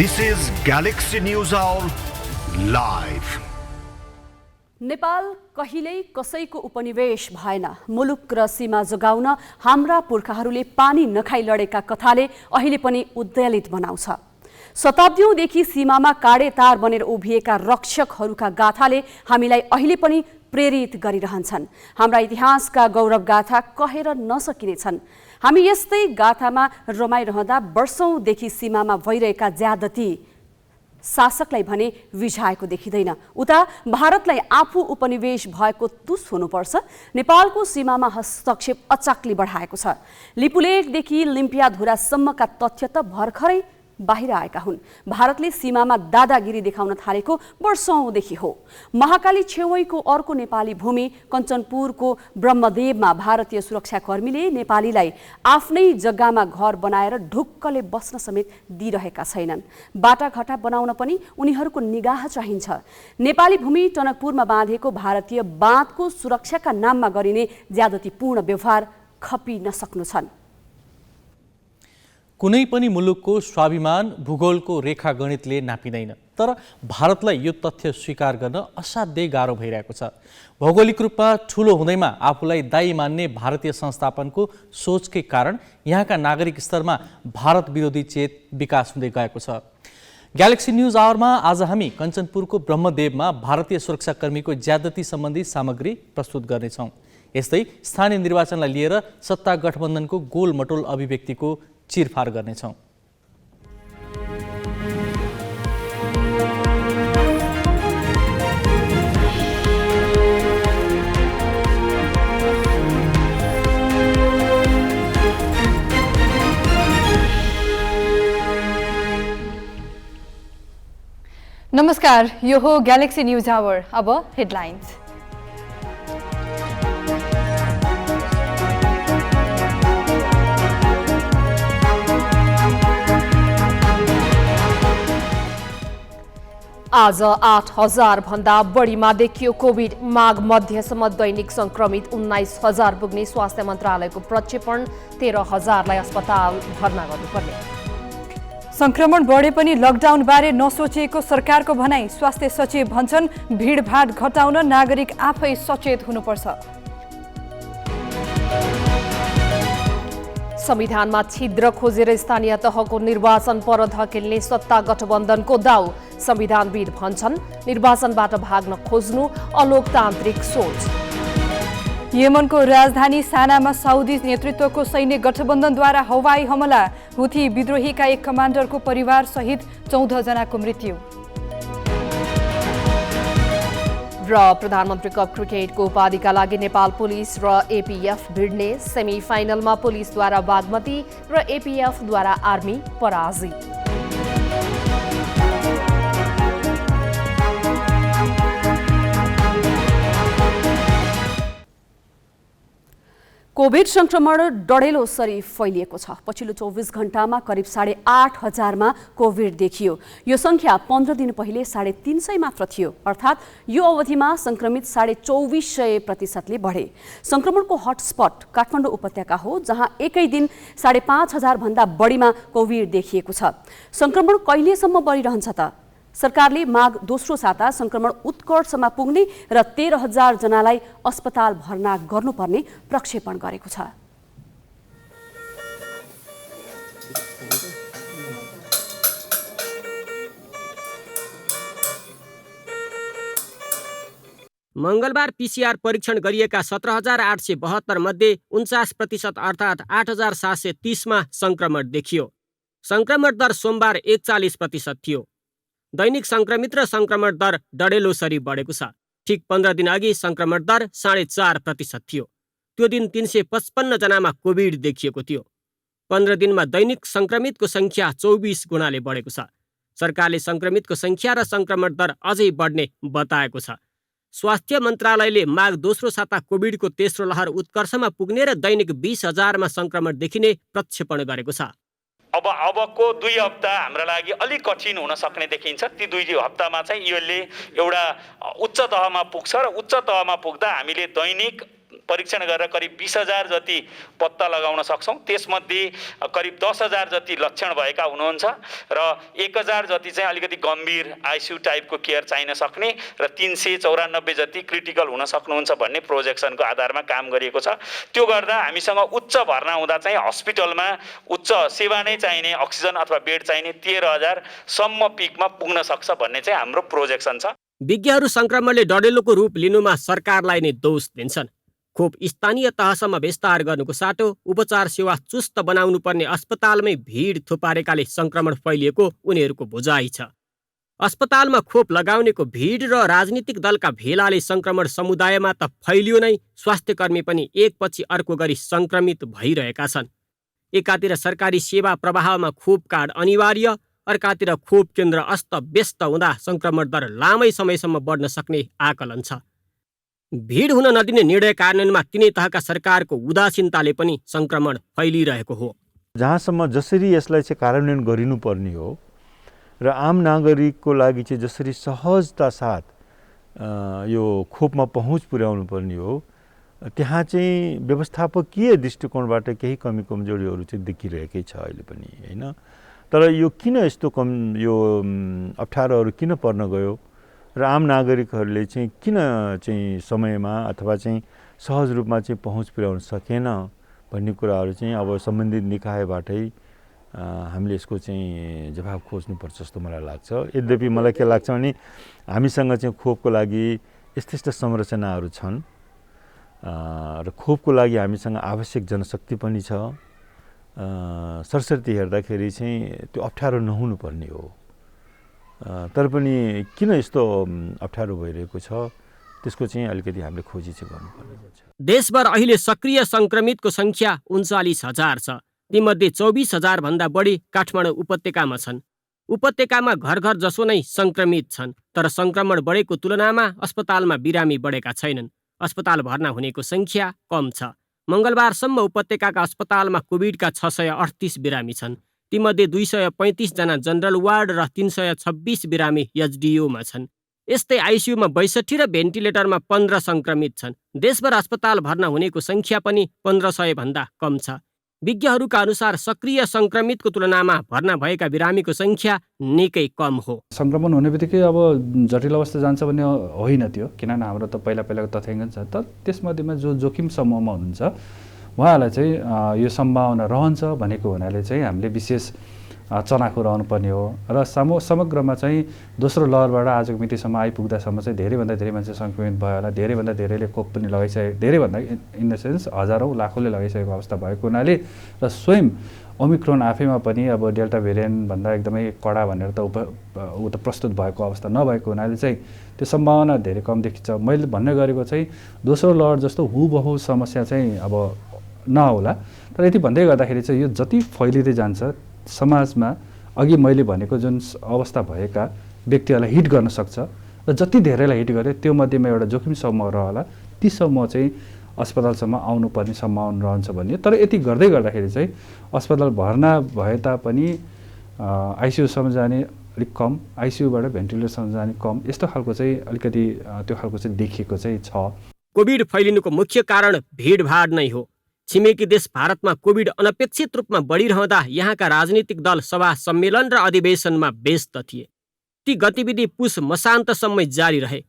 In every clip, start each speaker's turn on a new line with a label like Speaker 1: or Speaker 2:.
Speaker 1: This is Galaxy News Hour live.
Speaker 2: Nepal कहिल्यै कसैको उपनिवेश भएन। मुलुक र सीमा जोगाउन हाम्रा पुर्खाहरूले पानी नखाई लडेका कथाले अहिले पनि उद्वेलित बनाउँछ। शताब्दीौंदेखि सीमामा काडे तार बनेर उभिएका रक्षकहरूका गाथाले हामीलाई अहिले पनि प्रेरित गरिरहन्छन्। हाम्रा इतिहासका गौरव गाथा कहेर नसकिनेछन्। हामी यस्तै गाथामा रमाइरहँदा वर्षौंदेखि सीमामा भइरहेका ज्यादती शासकलाई भने विझाएको देखिँदैन। उता भारतलाई आफू उपनिवेश भएको तुस हुनुपर्छ। नेपालको सीमामा हस्तक्षेप अचाक्ली बढाएको छ। लिपुलेखदेखि लिम्पियाधुरासम्मका तथ्य त भर्खरै बाहिर आएका हुन्। भारतले सीमामा दादागिरी देखाउन थालेको वर्षौंदेखि हो। महाकाली छेउैको अर्को नेपाली भूमि कञ्चनपुरको ब्रह्मदेवमा भारतीय सुरक्षाकर्मीले नेपालीलाई आफ्नै जग्गामा घर बनाएर ढुक्कले बस्न समेत दिइरहेका छैनन्। बाटाघाटा बनाउन पनि उनीहरूको निगाह चाहिन्छ। नेपाली भूमि टनकपुरमा बाँधेको भारतीय बाँधको सुरक्षाका नाममा गरिने ज्यादतीपूर्ण व्यवहार खपिन सक्नु छन्।
Speaker 3: कुनै पनि मुलुकको स्वाभिमान भूगोलको रेखा गणितले नापिँदैन। तर भारतलाई यो तथ्य स्वीकार गर्न असाध्यै गाह्रो भइरहेको छ। भौगोलिक रूपमा ठूलो हुँदैमा आफूलाई दायी मान्ने भारतीय संस्थापनको सोचकै कारण यहाँका नागरिक स्तरमा भारत विरोधी चेत विकास हुँदै गएको छ। ग्यालेक्सी न्यूज आवरमा आज हामी कञ्चनपुरको ब्रह्मदेवमा भारतीय सुरक्षाकर्मीको ज्यादती सम्बन्धी सामग्री प्रस्तुत गर्नेछौँ। यस्तै स्थानीय निर्वाचनलाई लिएर सत्ता गठबन्धनको गोलमटोल अभिव्यक्तिको चिरफार गर्नेछौँ।
Speaker 4: नमस्कार, यो हो ग्यालेक्सी न्यूज आवर। अब हेडलाइन्स।
Speaker 5: आज 8,000 भन्दा बढीमा देखियो कोभिड। माघ मध्यसम्म दैनिक संक्रमित 19,000 पुग्ने स्वास्थ्य मन्त्रालयको प्रक्षेपण। 13,000लाई अस्पताल भर्ना गर्नुपर्ने।
Speaker 4: संक्रमण बढे पनि लकडाउन बारे नसोचिएको सरकारको भनाई। स्वास्थ्य सचिव भन्छन् भिडभाड घटाउन नागरिक आफै सचेत हुनुपर्छ।
Speaker 5: संविधानमा छिद्र खोजेर स्थानीय तहको निर्वाचन पर धकेल्ने सत्ता गठबन्धनको दाउ। संविधानविद भन्छन् निर्वाचनबाट भाग्न खोज्नु अलोकतान्त्रिक सोच।
Speaker 4: यमनको राजधानी सानामा साउदी नेतृत्वको सैन्य गठबन्धनद्वारा हवाई हमला। हुथी विद्रोहीका एक कमान्डरको परिवार सहित 14 जनाको मृत्यु।
Speaker 5: र प्रधानमन्त्री कप क्रिकेटको उपाधिका लागि नेपाल पुलिस र एपीएफ भिड्ने। सेमी फाइनलमा पुलिसद्वारा बागमती र एपीएफद्वारा आर्मी पराजित।
Speaker 2: कोभिड संक्रमण डढेलोसरी फैलिएको छ। पछिल्लो 24 घण्टामा करिब 8,500मा कोभिड देखियो। यो संख्या 15 दिन पहिले 350 मात्र थियो। अर्थात् यो अवधिमा संक्रमित 2400% बढे। संक्रमणको हटस्पट काठमाडौँ उपत्यका हो, जहाँ एकै दिन 5,500 भन्दा बढीमा कोभिड देखिएको छ। संक्रमण कहिलेसम्म बढिरहन्छ त? सरकारले माघ दोस्रो साता संक्रमण उत्कर्षमा पुग्ने र 13,000 जनालाई अस्पताल भर्ना गर्नुपर्ने प्रक्षेपण गरेको छ।
Speaker 6: मंगलबार पीसीआर परीक्षण गरिएका 17,872 मध्ये 49% अर्थात् 8,730मा संक्रमण देखियो। संक्रमण दर सोमबार 41% थियो। दैनिक संक्रमित र संक्रमण दर डढेलोसरी बढेको छ। ठिक 15 दिन अघि संक्रमण दर 4.5% थियो। त्यो दिन 355 जनामा कोभिड देखिएको थियो। 15 दिनमा दैनिक संक्रमितको संख्या 24 गुणाले बढेको छ। सरकारले संक्रमितको संख्या र संक्रमण दर अझै बढ्ने बताएको छ। स्वास्थ्य मन्त्रालयले माघ दोस्रो साता कोभिडको तेस्रो लहर उत्कर्षमा पुग्ने र दैनिक 20,000मा संक्रमण देखिने प्रक्षेपण गरेको छ।
Speaker 7: अबको 2 हप्ता हाम्रो लागि अलिक कठिन हुन सक्ने देखिन्छ। ती 2 हप्तामा चाहिँ यसले एउटा उच्च तहमा पुग्छ र उच्च तहमा पुग्दा हामीले दैनिक परीक्षण गरेर करिब 20,000 जति पत्ता लगाउन सक्छौँ। त्यसमध्ये करिब 10,000 जति लक्षण भएका हुनुहुन्छ र 1,000 जति चाहिँ अलिकति गम्भीर आइसियु टाइपको केयर चाहिन सक्ने र 394 जति क्रिटिकल हुन सक्नुहुन्छ भन्ने प्रोजेक्सनको आधारमा काम गरिएको छ। त्यो गर्दा हामीसँग उच्च भर्ना हुँदा चाहिँ हस्पिटलमा उच्च सेवा नै चाहिने अक्सिजन अथवा बेड चाहिने 13,000 सम्म पिकमा पुग्न सक्छ भन्ने चाहिँ हाम्रो प्रोजेक्सन छ।
Speaker 6: विज्ञहरू संक्रमणले डडेलोको रूप लिनुमा सरकारलाई नै दोष दिन्छन्। खोप स्थानीय तहसम्म विस्तार गर्नुको साटो उपचार सेवा चुस्त बनाउनु पर्ने अस्पतालमै भिड थुपारेकाले संक्रमण फैलिएको उनीहरूको बुझाइ छ। अस्पतालमा खोप लगाउनेको भिड र राजनीतिक दलका भेलाले संक्रमण समुदायमा त फैलियो नै, स्वास्थ्यकर्मी पनि एकपछि अर्को गरी संक्रमित भइरहेका छन्। एकातिर सरकारी सेवा प्रवाहमा खोप कार्ड अनिवार्य, अर्कातिर खोप केन्द्र अस्त-व्यस्त हुँदा संक्रमण दर लामै समयसम्म बढ्न सक्ने आकलन छ। भिड हुन नदिने निर्णय कार्यान्वयनमा तिनै तहका सरकारको उदासीनताले पनि संक्रमण फैलिरहेको हो।
Speaker 8: जहाँसम्म जसरी यसलाई चाहिँ कार्यान्वयन गरिनुपर्ने हो र आम नागरिकको लागि चाहिँ जसरी सहजता साथ यो खोपमा पहुँच पुर्याउनु पर्ने हो, त्यहाँ चाहिँ व्यवस्थापकीय दृष्टिकोणबाट केही कमी कमजोरीहरू चाहिँ देखिरहेकै छ अहिले पनि, हैन। तर यो किन यस्तो यो अप्ठ्यारोहरू किन पर्न गयो र आम नागरिकहरूले चाहिँ किन चाहिँ समयमा अथवा चाहिँ सहज रूपमा चाहिँ पहुँच पुर्याउन सकेन भन्ने कुराहरू चाहिँ अब सम्बन्धित निकायबाटै हामीले यसको चाहिँ जवाब खोज्नुपर्छ जस्तो मलाई लाग्छ। यद्यपि मलाई के लाग्छ भने हामीसँग चाहिँ खोपको लागि यस्ता संरचनाहरू छन् र खोपको लागि हामीसँग आवश्यक जनशक्ति पनि छ। सरसर्ती हेर्दाखेरि चाहिँ त्यो अप्ठ्यारो नहुनु पर्ने हो, तर पनि किन यस्तो अप्ठ्यारो भइरहेको छ त्यसको चाहिँ अलिकति हामीले खोजी चाहिँ गर्नुपर्ने हुन्छ।
Speaker 6: देशभर अहिले सक्रिय संक्रमितको संख्या 39,000 छ। तीमध्ये 24,000 भन्दा बढी काठमाडौँ उपत्यकामा छन्। उपत्यकामा घर घर जसो नै संक्रमित छन्, तर संक्रमण बढेको तुलनामा अस्पतालमा बिरामी बढेका छैनन्। अस्पताल भर्ना हुनेको संख्या कम छ। मंगलबारसम्म उपत्यकाका अस्पतालमा कोभिडका 638 बिरामी छन्। तीमध्ये 235 जना जनरल वार्ड र 326 बिरामी एचडियूमा छन्। यस्तै आइसियूमा 62 र भेन्टिलेटरमा 15 संक्रमित छन्। देशभर अस्पताल भर्ना हुनेको संख्या पनि 1500 भन्दा कम छ। विज्ञहरूका अनुसार सक्रिय संक्रमितको तुलनामा भर्ना भएका बिरामीको संख्या निकै कम हो।
Speaker 9: संक्रमण हुने बित्तिकै अब जटिल अवस्था जान्छ भन्ने होइन त्यो, किनभने हाम्रो त पहिलाको तथ्याङ्क छ। तर त्यसमध्येमा जो जोखिम समूहमा हुनुहुन्छ उहाँहरूलाई चाहिँ यो सम्भावना रहन्छ भनेको हुनाले चाहिँ हामीले विशेष चनाखो रहनुपर्ने हो। र समग्रमा चाहिँ दोस्रो लहरबाट आजको मितिसम्म आइपुग्दासम्म चाहिँ धेरैभन्दा धेरै मान्छे सङ्क्रमित भयो होला। धेरैभन्दा धेरैले खोप पनि लगाइसकेको, धेरैभन्दा इन द सेन्स हजारौँ लाखौँले लगाइसकेको अवस्था भएको हुनाले र स्वयं ओमिक्रोन आफैमा पनि अब डेल्टा भेरिएन्टभन्दा एकदमै कडा भनेर त प्रस्तुत भएको अवस्था नभएको हुनाले चाहिँ त्यो सम्भावना धेरै कम देखिन्छ। मैले भन्ने गरेको चाहिँ दोस्रो लहर जस्तो हुबहु समस्या चाहिँ अब नहोला। तर यति भन्दै गर्दाखेरि चाहिँ यो जति फैलिँदै जान्छ समाजमा, अघि मैले भनेको जुन अवस्था भएका व्यक्तिहरूलाई हिट गर्न सक्छ र जति धेरैलाई हिट गर्यो त्यो मध्येमा एउटा जोखिम समूह रहला, ती समूह चाहिँ अस्पतालसम्म आउनुपर्ने सम्भावना रहन्छ भन्ने। तर यति गर्दै गर्दाखेरि चाहिँ अस्पताल भर्ना भए तापनि आइसियूसम्म जाने अलिक कम, आइसियूबाट भेन्टिलेटरसम्म जाने कम, यस्तो खालको चाहिँ अलिकति त्यो खालको चाहिँ देखिएको चाहिँ छ।
Speaker 6: कोभिड फैलिनुको मुख्य कारण भिडभाड नै हो। छिमेकी देश भारतमा कोभिड अनपेक्षित रूपमा बढिरहँदा यहाँका राजनीतिक दल सभा सम्मेलन र अधिवेशनमा व्यस्त थिए। ती गतिविधि पुस मसान्तसम्मै जारी रहे।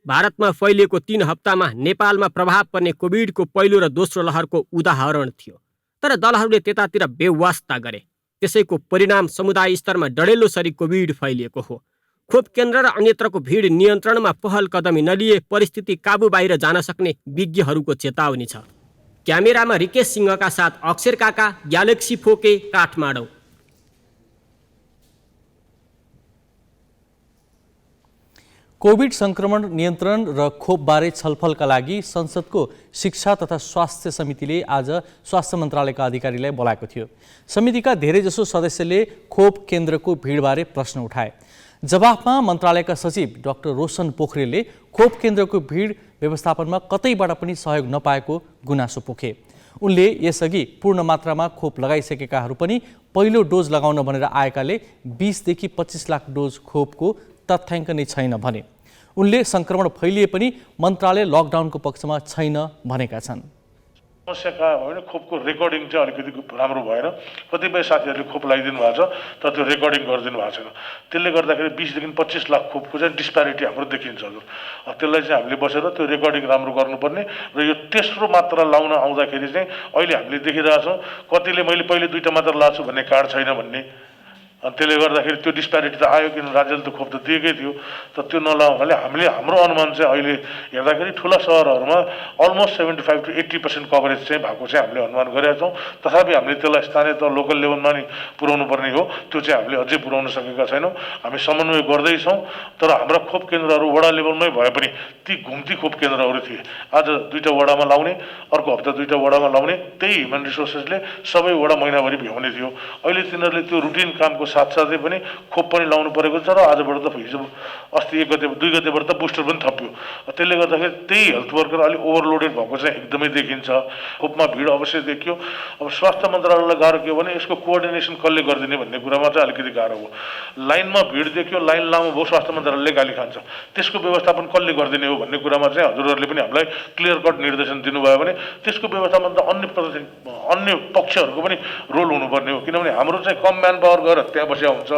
Speaker 6: भारतमा फैलिएको 3 हप्तामा नेपालमा प्रभाव पर्ने कोभिडको पहिलो र दोस्रो लहरको उदाहरण थियो। तर दलहरूले त्यतातिर बेवास्ता गरे। त्यसैको परिणाम समुदाय स्तरमा डडेलोसरी कोभिड फैलिएको हो। खोप केन्द्र र अन्यत्रको भिड नियन्त्रणमा पहल कदमी नलिए परिस्थिति काबु बाहिर जान सक्ने विज्ञहरूको चेतावनी छ। क्यामेरामा रिकेश सिंहका साथ अक्षर काका, ग्यालेक्सी फोके, काठमाडौँ।
Speaker 3: कोभिड संक्रमण नियन्त्रण र खोपबारे छलफलका लागि संसदको शिक्षा तथा स्वास्थ्य समितिले आज स्वास्थ्य मन्त्रालयका अधिकारीलाई बोलाएको थियो। समितिका धेरैजसो सदस्यले खोप केन्द्रको भिडबारे प्रश्न उठाए। जवाफमा मन्त्रालयका सचिव डाक्टर रोशन पोखरेलले खोप केन्द्रको भिड व्यवस्थापनमा कतैबाट पनि सहयोग नपाएको गुनासो पोखे। उनले यसअघि पूर्ण मात्रामा खोप लगाइसकेकाहरू पनि पहिलो डोज लगाउन भनेर आएकाले 20 देखि 25 लाख डोज खोपको तथ्याङ्क नै छैन भने। उनले सङ्क्रमण फैलिए पनि मन्त्रालय लकडाउनको पक्षमा छैन भनेका छन्।
Speaker 10: समस्या कहाँ भयो भने खोपको रेकर्डिङ चाहिँ अलिकति राम्रो भएन। कतिपय साथीहरूले खोप लगाइदिनु भएको छ तर त्यो रेकर्डिङ गरिदिनु भएको छैन। त्यसले गर्दाखेरि 20 देखि 25 लाख खोपको चाहिँ डिस्प्यारिटी हाम्रो देखिन्छ हजुर। त्यसलाई चाहिँ हामीले बसेर त्यो रेकर्डिङ राम्रो गर्नुपर्ने र यो तेस्रो मात्रा लाउन आउँदाखेरि चाहिँ अहिले हामीले देखिरहेछौँ कतिले मैले पहिले 2टा मात्रा लाछु भन्ने कार्ड छैन भन्ने। अनि त्यसले गर्दाखेरि त्यो डिस्प्यारिटी त आयो किन राज्यले त खोप त दिएकै थियो तर त्यो नलाउनाले हाम्रो अनुमान चाहिँ अहिले हेर्दाखेरि ठुला सहरहरूमा अलमोस्ट 75 to 80% कभरेज चाहिँ भएको चाहिँ हामीले अनुमान गरेका छौँ। तथापि हामीले त्यसलाई स्थानीय तह लोकल लेभलमा नि पुर्याउनु पर्ने हो, त्यो चाहिँ हामीले अझै पुर्याउन सकेका छैनौँ। हामी समन्वय गर्दैछौँ तर हाम्रा खोप केन्द्रहरू वडा लेभलमै भए पनि ती घुम्ती खोप केन्द्रहरू थिए। आज 2टा वडामा लाउने, अर्को हप्ता 2टा वडामा लाउने, त्यही ह्युमन रिसोर्सेसले सबै वडा महिनाभरि भ्याउने थियो। अहिले तिनीहरूले त्यो रुटिन कामको साथसाथै पनि खोप पनि लाउनु परेको छ र आजबाट त हिजो अस्ति 1 गते 2 गतेबाट त बुस्टर पनि थप्यो। त्यसले गर्दाखेरि त्यही हेल्थ वर्कर अलिक ओभरलोडेड भएको चाहिँ एकदमै देखिन्छ। खोपमा भिड अवश्य देखियो। अब स्वास्थ्य मन्त्रालयलाई गाह्रो के हो भने यसको कोअर्डिनेसन कसले गरिदिने भन्ने कुरामा चाहिँ अलिकति गाह्रो हो। लाइनमा भिड देखियो, लाइन लामो भयो, स्वास्थ्य मन्त्रालयले गाली खान्छ। त्यसको व्यवस्थापन कसले गरिदिने हो भन्ने कुरामा चाहिँ हजुरहरूले पनि हामीलाई क्लियर कट निर्देशन दिनुभयो भने त्यसको व्यवस्थापन त अन्य पक्षहरूको पनि रोल हुनुपर्ने हो। किनभने हाम्रो चाहिँ कम म्यान पावर गएर त्यहाँ बस्या हुन्छ,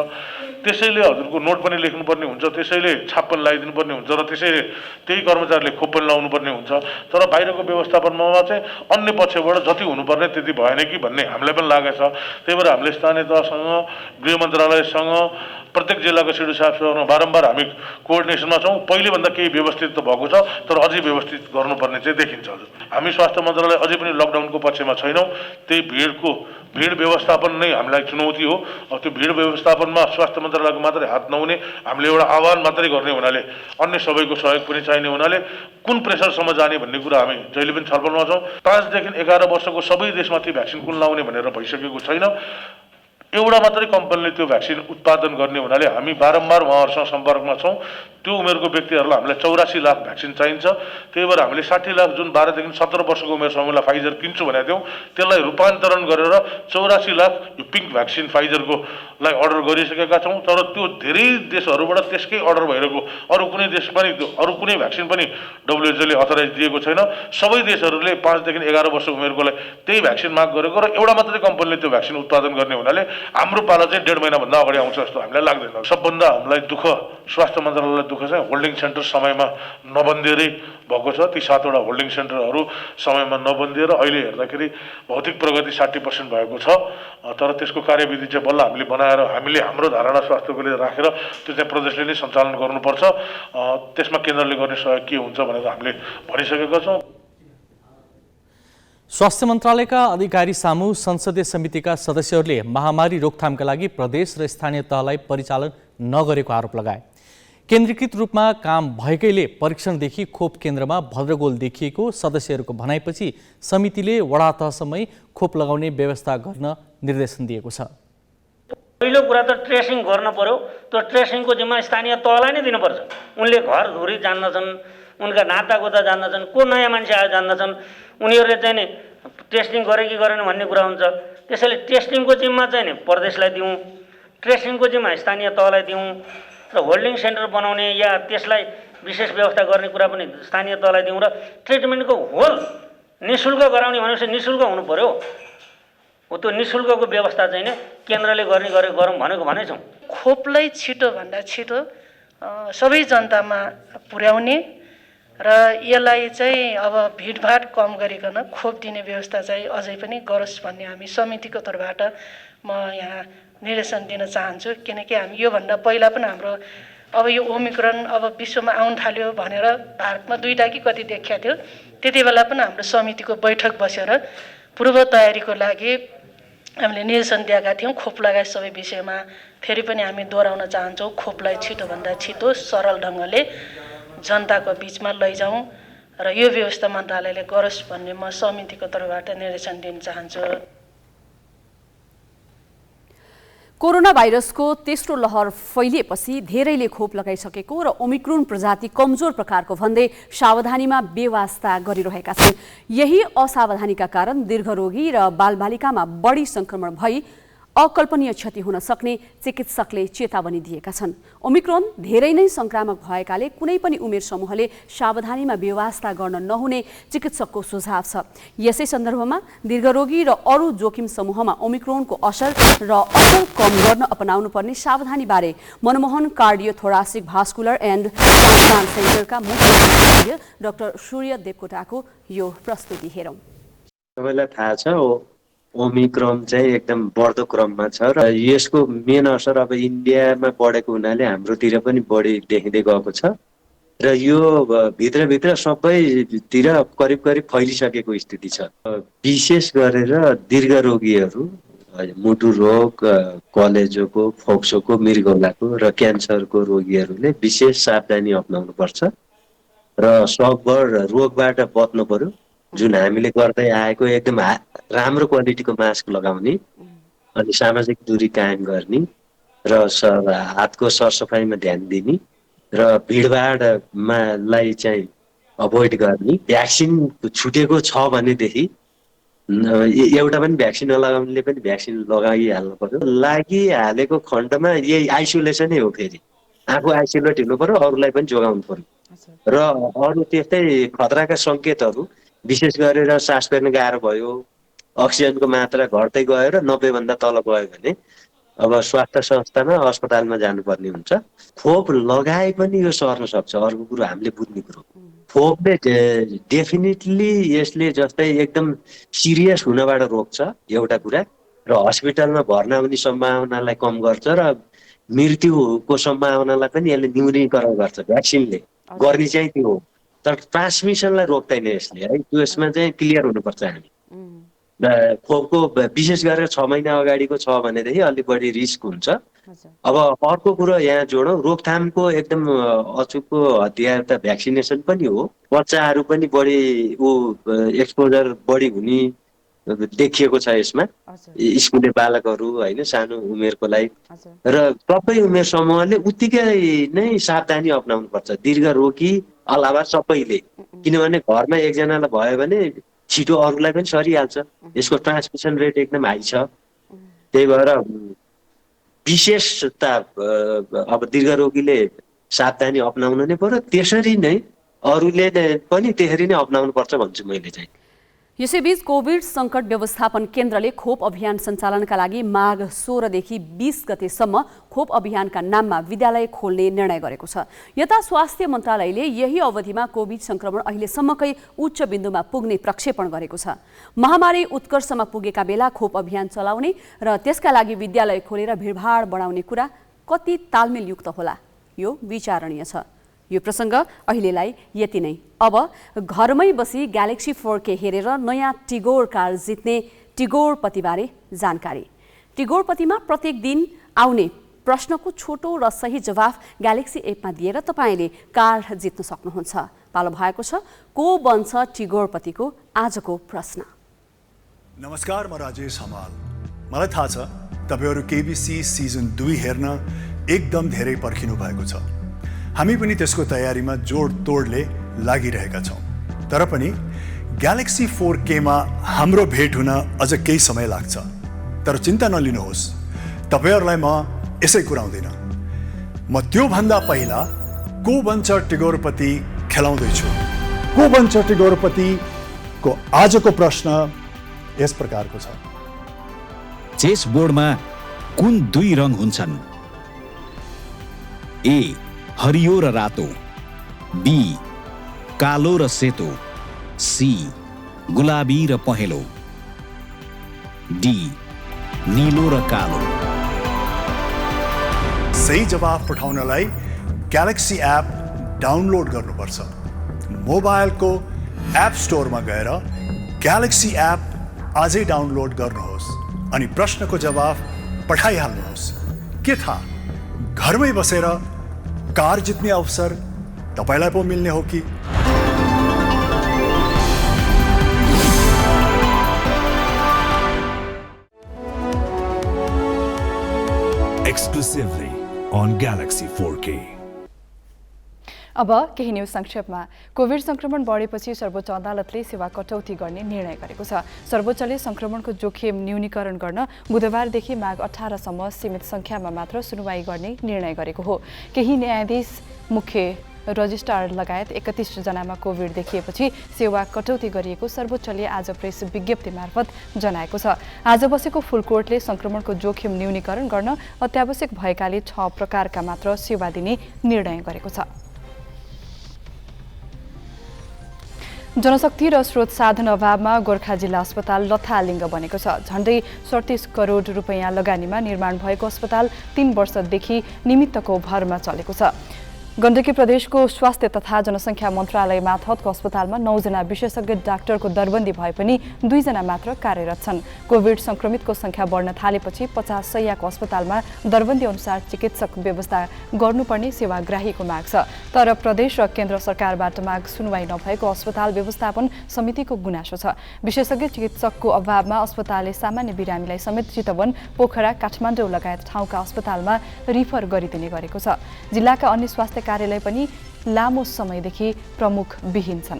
Speaker 10: त्यसैले हजुरको नोट पनि लेख्नुपर्ने हुन्छ, त्यसैले छाप पनि लगाइदिनु पर्ने हुन्छ र त्यसैले त्यही कर्मचारीले खोप पनि लाउनु पर्ने हुन्छ। तर बाहिरको व्यवस्थापनमा चाहिँ अन्य पक्षबाट जति हुनुपर्ने त्यति भएन कि भन्ने हामीलाई पनि लागेको छ। त्यही भएर हामीले स्थानीय तहसँग, गृह मन्त्रालयसँग, प्रत्येक जिल्लाको सिडिओ साहबसँग बारम्बार हामी कोअर्डिनेसनमा छौँ। पहिलेभन्दा केही व्यवस्थित त भएको छ तर अझै व्यवस्थित गर्नुपर्ने चाहिँ देखिन्छ हजुर। हामी स्वास्थ्य मन्त्रालय अझै पनि लकडाउनको पक्षमा छैनौँ। त्यही भिड व्यवस्थापन नै हामीलाई चुनौती हो। अब त्यो भिड व्यवस्थापनमा स्वास्थ्य मन्त्रालयको मात्रै हात नहुने, हामीले एउटा आह्वान मात्रै गर्ने हुनाले अन्य सबैको सहयोग पनि चाहिने हुनाले कुन प्रेसरसम्म जाने भन्ने कुरा हामी जहिले पनि छलफलमा छौँ। 5 देखि 11 वर्षको सबै देशमा त्यो भ्याक्सिन कुन लाउने भनेर भइसकेको छैन। एउटा मात्रै कम्पनीले त्यो भ्याक्सिन उत्पादन गर्ने हुनाले हामी बारम्बार उहाँहरूसँग सम्पर्कमा छौँ। त्यो उमेरको व्यक्तिहरूलाई हामीलाई 84 लाख भ्याक्सिन चाहिन्छ। त्यही भएर हामीले 60 लाख जुन 12 देखि 17 वर्षको उमेर समूहलाई फाइजर किन्छु भनेको थियौँ, त्यसलाई रूपान्तरण गरेर 84 लाख यो पिङ्क भ्याक्सिन फाइजरकोलाई अर्डर गरिसकेका छौँ। तर त्यो धेरै देशहरूबाट त्यसकै अर्डर भइरहेको अरू कुनै देश पनि अरू कुनै भ्याक्सिन पनि WHO ले अथराइज दिएको छैन। सबै देशहरूले 5 देखि 11 वर्ष उमेरकोलाई त्यही भ्याक्सिन माग गरेको र एउटा मात्रै कम्पनीले त्यो भ्याक्सिन उत्पादन गर्ने हुनाले हाम्रो पाला चाहिँ 1.5 महिनाभन्दा अगाडि आउँछ जस्तो हामीलाई लाग्दैन। सबभन्दा हामीलाई दुःख, स्वास्थ्य मन्त्रालयलाई दुःख चाहिँ होल्डिङ सेन्टर समयमा नबन्दिएरै भएको छ। ती 7वटा होल्डिङ सेन्टरहरू समयमा नबन्दिएर अहिले हेर्दाखेरि भौतिक प्रगति 60% भएको छ। तर त्यसको कार्यविधि चाहिँ बल्ल हामीले बनाएर हामीले हाम्रो धारणा स्वास्थ्यको लिए राखेर त्यो चाहिँ प्रदेशले नै सञ्चालन गर्नुपर्छ। त्यसमा केन्द्रले गर्ने सहयोग के हुन्छ भनेर हामीले भनिसकेका छौँ।
Speaker 3: स्वास्थ्य मन्त्रालयका अधिकारी सामु संसदीय समितिका सदस्यहरूले महामारी रोकथामका लागि प्रदेश र स्थानीय तहलाई परिचालन नगरेको आरोप लगाए। केन्द्रीकृत रूपमा काम भएकैले परीक्षणदेखि खोप केन्द्रमा भद्रगोल देखिएको सदस्यहरूको भनाइपछि समितिले वडा तहसम्मै खोप लगाउने व्यवस्था गर्न निर्देशन दिएको छ।
Speaker 11: पहिलो कुरा त ट्रेसिङ गर्न पर्यो। त्यो ट्रेसिङको जिम्मा स्थानीय तहलाई नै दिनुपर्छ। उनले घर धुरी जान्दछन्, उनका नातागोता जान्दछन्, को नयाँ मान्छे आयो जान्दछन्, उनीहरूले चाहिँ नि टेस्टिङ गरे कि गरेन भन्ने कुरा हुन्छ। त्यसैले टेस्टिङको जिम्मा चाहिँ नि प्रदेशलाई दिउँ, ट्रेसिङको जिम्मा स्थानीय तहलाई दिउँ र होल्डिङ सेन्टर बनाउने या त्यसलाई विशेष व्यवस्था गर्ने कुरा पनि स्थानीय तहलाई दिउँ र ट्रिटमेन्टको होल निःशुल्क गराउने भनेपछि निःशुल्क हुनु पर्यो। हो त्यो निःशुल्कको व्यवस्था चाहिँ नि केन्द्रले गरौँ भनेको भनेछौँ।
Speaker 12: खोपलाई छिटोभन्दा छिटो सबै जनतामा पुर्याउने र यसलाई चाहिँ अब भिडभाड कम गरिकन खोप दिने व्यवस्था चाहिँ अझै पनि गरोस् भन्ने हामी समितिको तर्फबाट म यहाँ निर्देशन दिन चाहन्छु। किनकि हामी योभन्दा पहिला पनि हाम्रो अब यो ओमिक्रोन अब विश्वमा आउन थाल्यो भनेर भारतमा 2टा कि कति देखिया थियो, त्यति बेला पनि हाम्रो समितिको बैठक बसेर पूर्व तयारीको लागि हामीले निर्देशन दिएका थियौँ। खोप लगायत सबै विषयमा फेरि पनि हामी दोहोऱ्याउन चाहन्छौँ। खोपलाई छिटोभन्दा छिटो सरल ढङ्गले जनताको बिचमा लैजाउँ र यो व्यवस्था मन्त्रालयले गरोस् भन्ने म समितिको तर्फबाट निर्देशन दिन चाहन्छु।
Speaker 2: कोरोना भाइरसको तेस्रो लहर फैलिएपछि धेरैले खोप लगाइसकेको र ओमिक्रोन प्रजाति कमजोर प्रकारको भन्दै सावधानीमा बेवास्ता गरिरहेका छन्। यही असावधानीका कारण दीर्घरोगी र बालबालिकामा बढी संक्रमण भई अकल्पनीय क्षति हुन सक्ने चिकित्सकले चेतावनी दिएका छन्। ओमिक्रोन धेरै नै संक्रामक भएकाले कुनै पनि उमेर समूहले सावधानीमा व्यवस्था गर्न नहुने चिकित्सकको सुझाव छ। यसै सन्दर्भमा दीर्घरोगी र अरू जोखिम समूहमा ओमिक्रोनको असर कम गर्न अपनाउनु पर्ने सावधानीबारे मनमोहन कार्डियोथोरासिक भास्कुलर एन्ड ट्रान्सप्लान्ट सेन्टरका मुख्य विशेषज्ञ डाक्टर सूर्य देवकोटाको यो प्रस्तुति हेरौँ।
Speaker 13: सबैलाई थाहा छ ओमिक्रोन चाहिँ एकदम बढ्दो क्रममा छ र यसको मेन असर अब इन्डियामा बढेको हुनाले हाम्रोतिर पनि बढी देखिँदै गएको छ र यो भित्रभित्र सबैतिर करिब करिब फैलिसकेको स्थिति छ। विशेष गरेर दीर्घ रोगीहरू, मुटु रोग, कलेजोको, फोक्सोको, मृगौलाको र क्यान्सरको रोगीहरूले विशेष सावधानी अपनाउनु पर्छ र सकभर रोगबाट बच्नु पर्यो। जुन हामीले गर्दै आएको एकदम राम्रो क्वालिटीको मास्क लगाउने अनि सामाजिक दूरी कायम गर्ने र हातको सरसफाइमा ध्यान दिने र भिडभाडमा लाई चाहिँ अभोइड गर्ने। भ्याक्सिन छुटेको छ भनेदेखि एउटा पनि भ्याक्सिन नलगाउनेले पनि भ्याक्सिन लगाइहाल्नु पर्यो। लागिहालेको खण्डमा यही आइसोलेसनै हो, फेरि आफू आइसोलेट हुनु पर्यो, अरूलाई पनि जोगाउनु पर्यो र अरू त्यस्तै खतराका सङ्केतहरू विशेष गरेर सास फेर्न गाह्रो भयो, अक्सिजनको मात्रा घट्दै गयो र 90 भन्दा तल गयो भने अब स्वास्थ्य संस्थामा अस्पतालमा जानुपर्ने हुन्छ। खोप लगाए पनि यो सर्न सक्छ। अर्को कुरो हामीले बुझ्ने कुरो, खोपले डेफिनेटली यसले जस्तै एकदम सिरियस हुनबाट रोक्छ एउटा कुरा, र हस्पिटलमा भर्ना हुने सम्भावनालाई कम गर्छ र मृत्युको सम्भावनालाई पनि यसले न्यूनीकरण गर्छ। भ्याक्सिनले गर्ने चाहिँ त्यो हो, तर ट्रान्समिसनलाई रोक्दैन यसले है। त्यसमा चाहिँ क्लियर हुनुपर्छ हामी। खोपको विशेष गरेर 6 महिना अगाडिको छ भनेदेखि अलिक बढी रिस्क हुन्छ। अब अर्को कुरो यहाँ जोडौँ, रोकथामको एकदम अचुकको हतियार त भ्याक्सिनेसन पनि हो। बच्चाहरू पनि बढी एक्सपोजर बढी हुने देखिएको छ यसमा, स्कुले बालकहरू होइन, सानो उमेरको लागि र सबै उमेर समूहले उत्तिकै नै सावधानी अपनाउनु पर्छ, दीर्घ रोगी अलावा सबैले। किनभने घरमा एकजनालाई भयो भने छिटो अरूलाई पनि सरिहाल्छ। यसको ट्रान्समिसन रेट एकदम हाई छ। त्यही भएर विशेषता अब दीर्घ रोगीले सावधानी अपनाउनु नै पर्यो, त्यसरी नै अरूले पनि त्यसरी नै अपनाउनु पर्छ भन्छु मैले चाहिँ।
Speaker 2: यसैबीच कोभिड सङ्कट व्यवस्थापन केन्द्रले खोप अभियान सञ्चालनका लागि माघ 16 देखि 20 गतेसम्म खोप अभियानका नाममा विद्यालय खोल्ने निर्णय गरेको छ। यता स्वास्थ्य मन्त्रालयले यही अवधिमा कोभिड सङ्क्रमण अहिलेसम्मकै उच्च बिन्दुमा पुग्ने प्रक्षेपण गरेको छ। महामारी उत्कर्षमा पुगेका बेला खोप अभियान चलाउने र त्यसका लागि विद्यालय खोलेर भिडभाड बढाउने कुरा कति तालमेलयुक्त होला, यो विचारणीय छ। यो प्रसङ्ग अहिलेलाई यति नै। अब घरमै बसी ग्यालेक्सी 4K हेरेर नयाँ टिगोर कार जित्ने टिगोरपतिबारे जानकारी। टिगोरपतिमा प्रत्येक दिन आउने प्रश्नको छोटो र सही जवाफ ग्यालेक्सी एपमा दिएर तपाईँले कार जित्न सक्नुहुन्छ। पालो भएको छ को बन्छ टिगोरपतिको आजको प्रश्न।
Speaker 1: नमस्कार, म राजेश हमाल। मलाई थाहा छ तपाईँहरू केबिसी सिजन 2 हेर्न एकदम धेरै पर्खिनु भएको छ। हामी पनि त्यसको तयारीमा जोडतोडले लागिरहेका छौँ। तर पनि ग्यालेक्सी 4Kमा हाम्रो भेट हुन अझ केही समय लाग्छ। तर चिन्ता नलिनुहोस्, तपाईँहरूलाई म यसै कुराउँदिन। म त्योभन्दा पहिला को बन्छ टिगोरपति खेलाउँदैछु। को बन्छ टिगोरपतिको आजको प्रश्न यस प्रकारको छ।
Speaker 14: चेस बोर्डमा कुन 2 रङ हुन्छन्? ए हरियो र रातो, बी कालो र सेतो, सी गुलाबी र पहेँलो, डी नीलो र कालो।
Speaker 1: सही जवाफ पठाउनलाई ग्यालेक्सी एप डाउनलोड गर्नुपर्छ। मोबाइलको एप स्टोरमा गएर ग्यालेक्सी एप आजै डाउनलोड गर्नुहोस् अनि प्रश्नको जवाफ पठाइहाल्नुहोस्। के थाहा, घरमै बसेर कार जित्ने अवसर तपाईलाई पो मिल्ने हो कि?
Speaker 15: Exclusively on Galaxy 4K.
Speaker 4: अब केही न्यूज संक्षेपमा। कोभिड संक्रमण बढेपछि सर्वोच्च अदालतले सेवा कटौती गर्ने निर्णय गरेको छ। सर्वोच्चले संक्रमणको जोखिम न्यूनीकरण गर्न बुधबारदेखि माघ 18 सम्म सीमित संख्यामा मात्र सुनवाई गर्ने निर्णय गरेको हो। केही न्यायाधीश, मुख्य रजिस्ट्रार लगायत 31 जनामा कोभिड देखिएपछि सेवा कटौती गरिएको सर्वोच्चले आज प्रेस विज्ञप्ति मार्फत जनाएको छ। आज बसेको फुल कोर्टले संक्रमणको जोखिम न्यूनीकरण गर्न अत्यावश्यक भएकाले 6 प्रकारका मात्र सेवा दिने निर्णय गरेको छ। जनशक्ति र स्रोत साधन अभावमा गोर्खा जिल्ला अस्पताल लथालिङ्ग बनेको छ। झण्डै 37 करोड रुपैयाँ लगानीमा निर्माण भएको अस्पताल 3 वर्षदेखि निमित्तको भरमा चलेको छ। गण्डकी प्रदेशको स्वास्थ्य तथा जनसङ्ख्या मन्त्रालय मार्फतको अस्पतालमा 9 जना विशेषज्ञ डाक्टरको दरबन्दी भए पनि 2 जना मात्र कार्यरत छन्। कोभिड संक्रमितको संख्या बढ्न थालेपछि 50 शय्याको अस्पतालमा दरबन्दी अनुसार चिकित्सक व्यवस्था गर्नुपर्ने सेवाग्राहीको माग छ। तर प्रदेश र केन्द्र सरकारबाट माग सुनवाई नभएको अस्पताल व्यवस्थापन समितिको गुनासो छ। विशेषज्ञ चिकित्सकको अभावमा अस्पतालले सामान्य बिरामीलाई समेत चितवन, पोखरा, काठमाडौँ लगायत ठाउँका अस्पतालमा रिफर गरिदिने गरेको छ। जिल्लाका अन्य स्वास्थ्य कार्यालय पनि लामो समयदेखि प्रमुख विहीन छन्।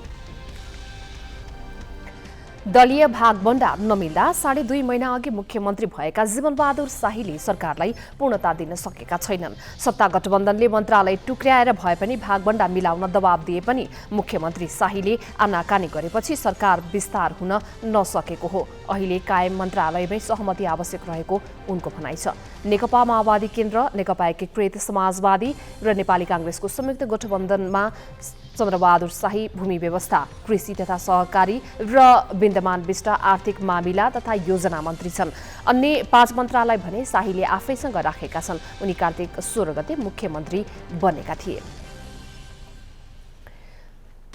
Speaker 5: दलीय भागबण्डा नमिल्दा 2.5 महिना अघि मुख्यमन्त्री भएका जीवनबहादुर शाहीले सरकारलाई पूर्णता दिन सकेका छैनन्। सत्ता गठबन्धनले मन्त्रालय टुक्र्याएर भए पनि भागबण्डा मिलाउन दबाब दिए पनि मुख्यमन्त्री शाहीले आनाकानी गरेपछि सरकार विस्तार हुन नसकेको हो। अहिले कायम मन्त्रालयमै सहमति आवश्यक रहेको उनको भनाइ छ। नेकपा माओवादी केन्द्र, नेकपा एकीकृत समाजवादी र नेपाली कांग्रेसको संयुक्त गठबन्धनमा चन्द्रबहादुर शाही भूमि व्यवस्था, कृषि तथा सहकारी र विद्यमान विष्ट आर्थिक मामिला तथा योजना मन्त्री छन्। अन्य 5 मन्त्रालय भने शाहीले आफैसँग राखेका छन्। उनी कार्तिक 16 गते मुख्यमन्त्री बनेका थिए।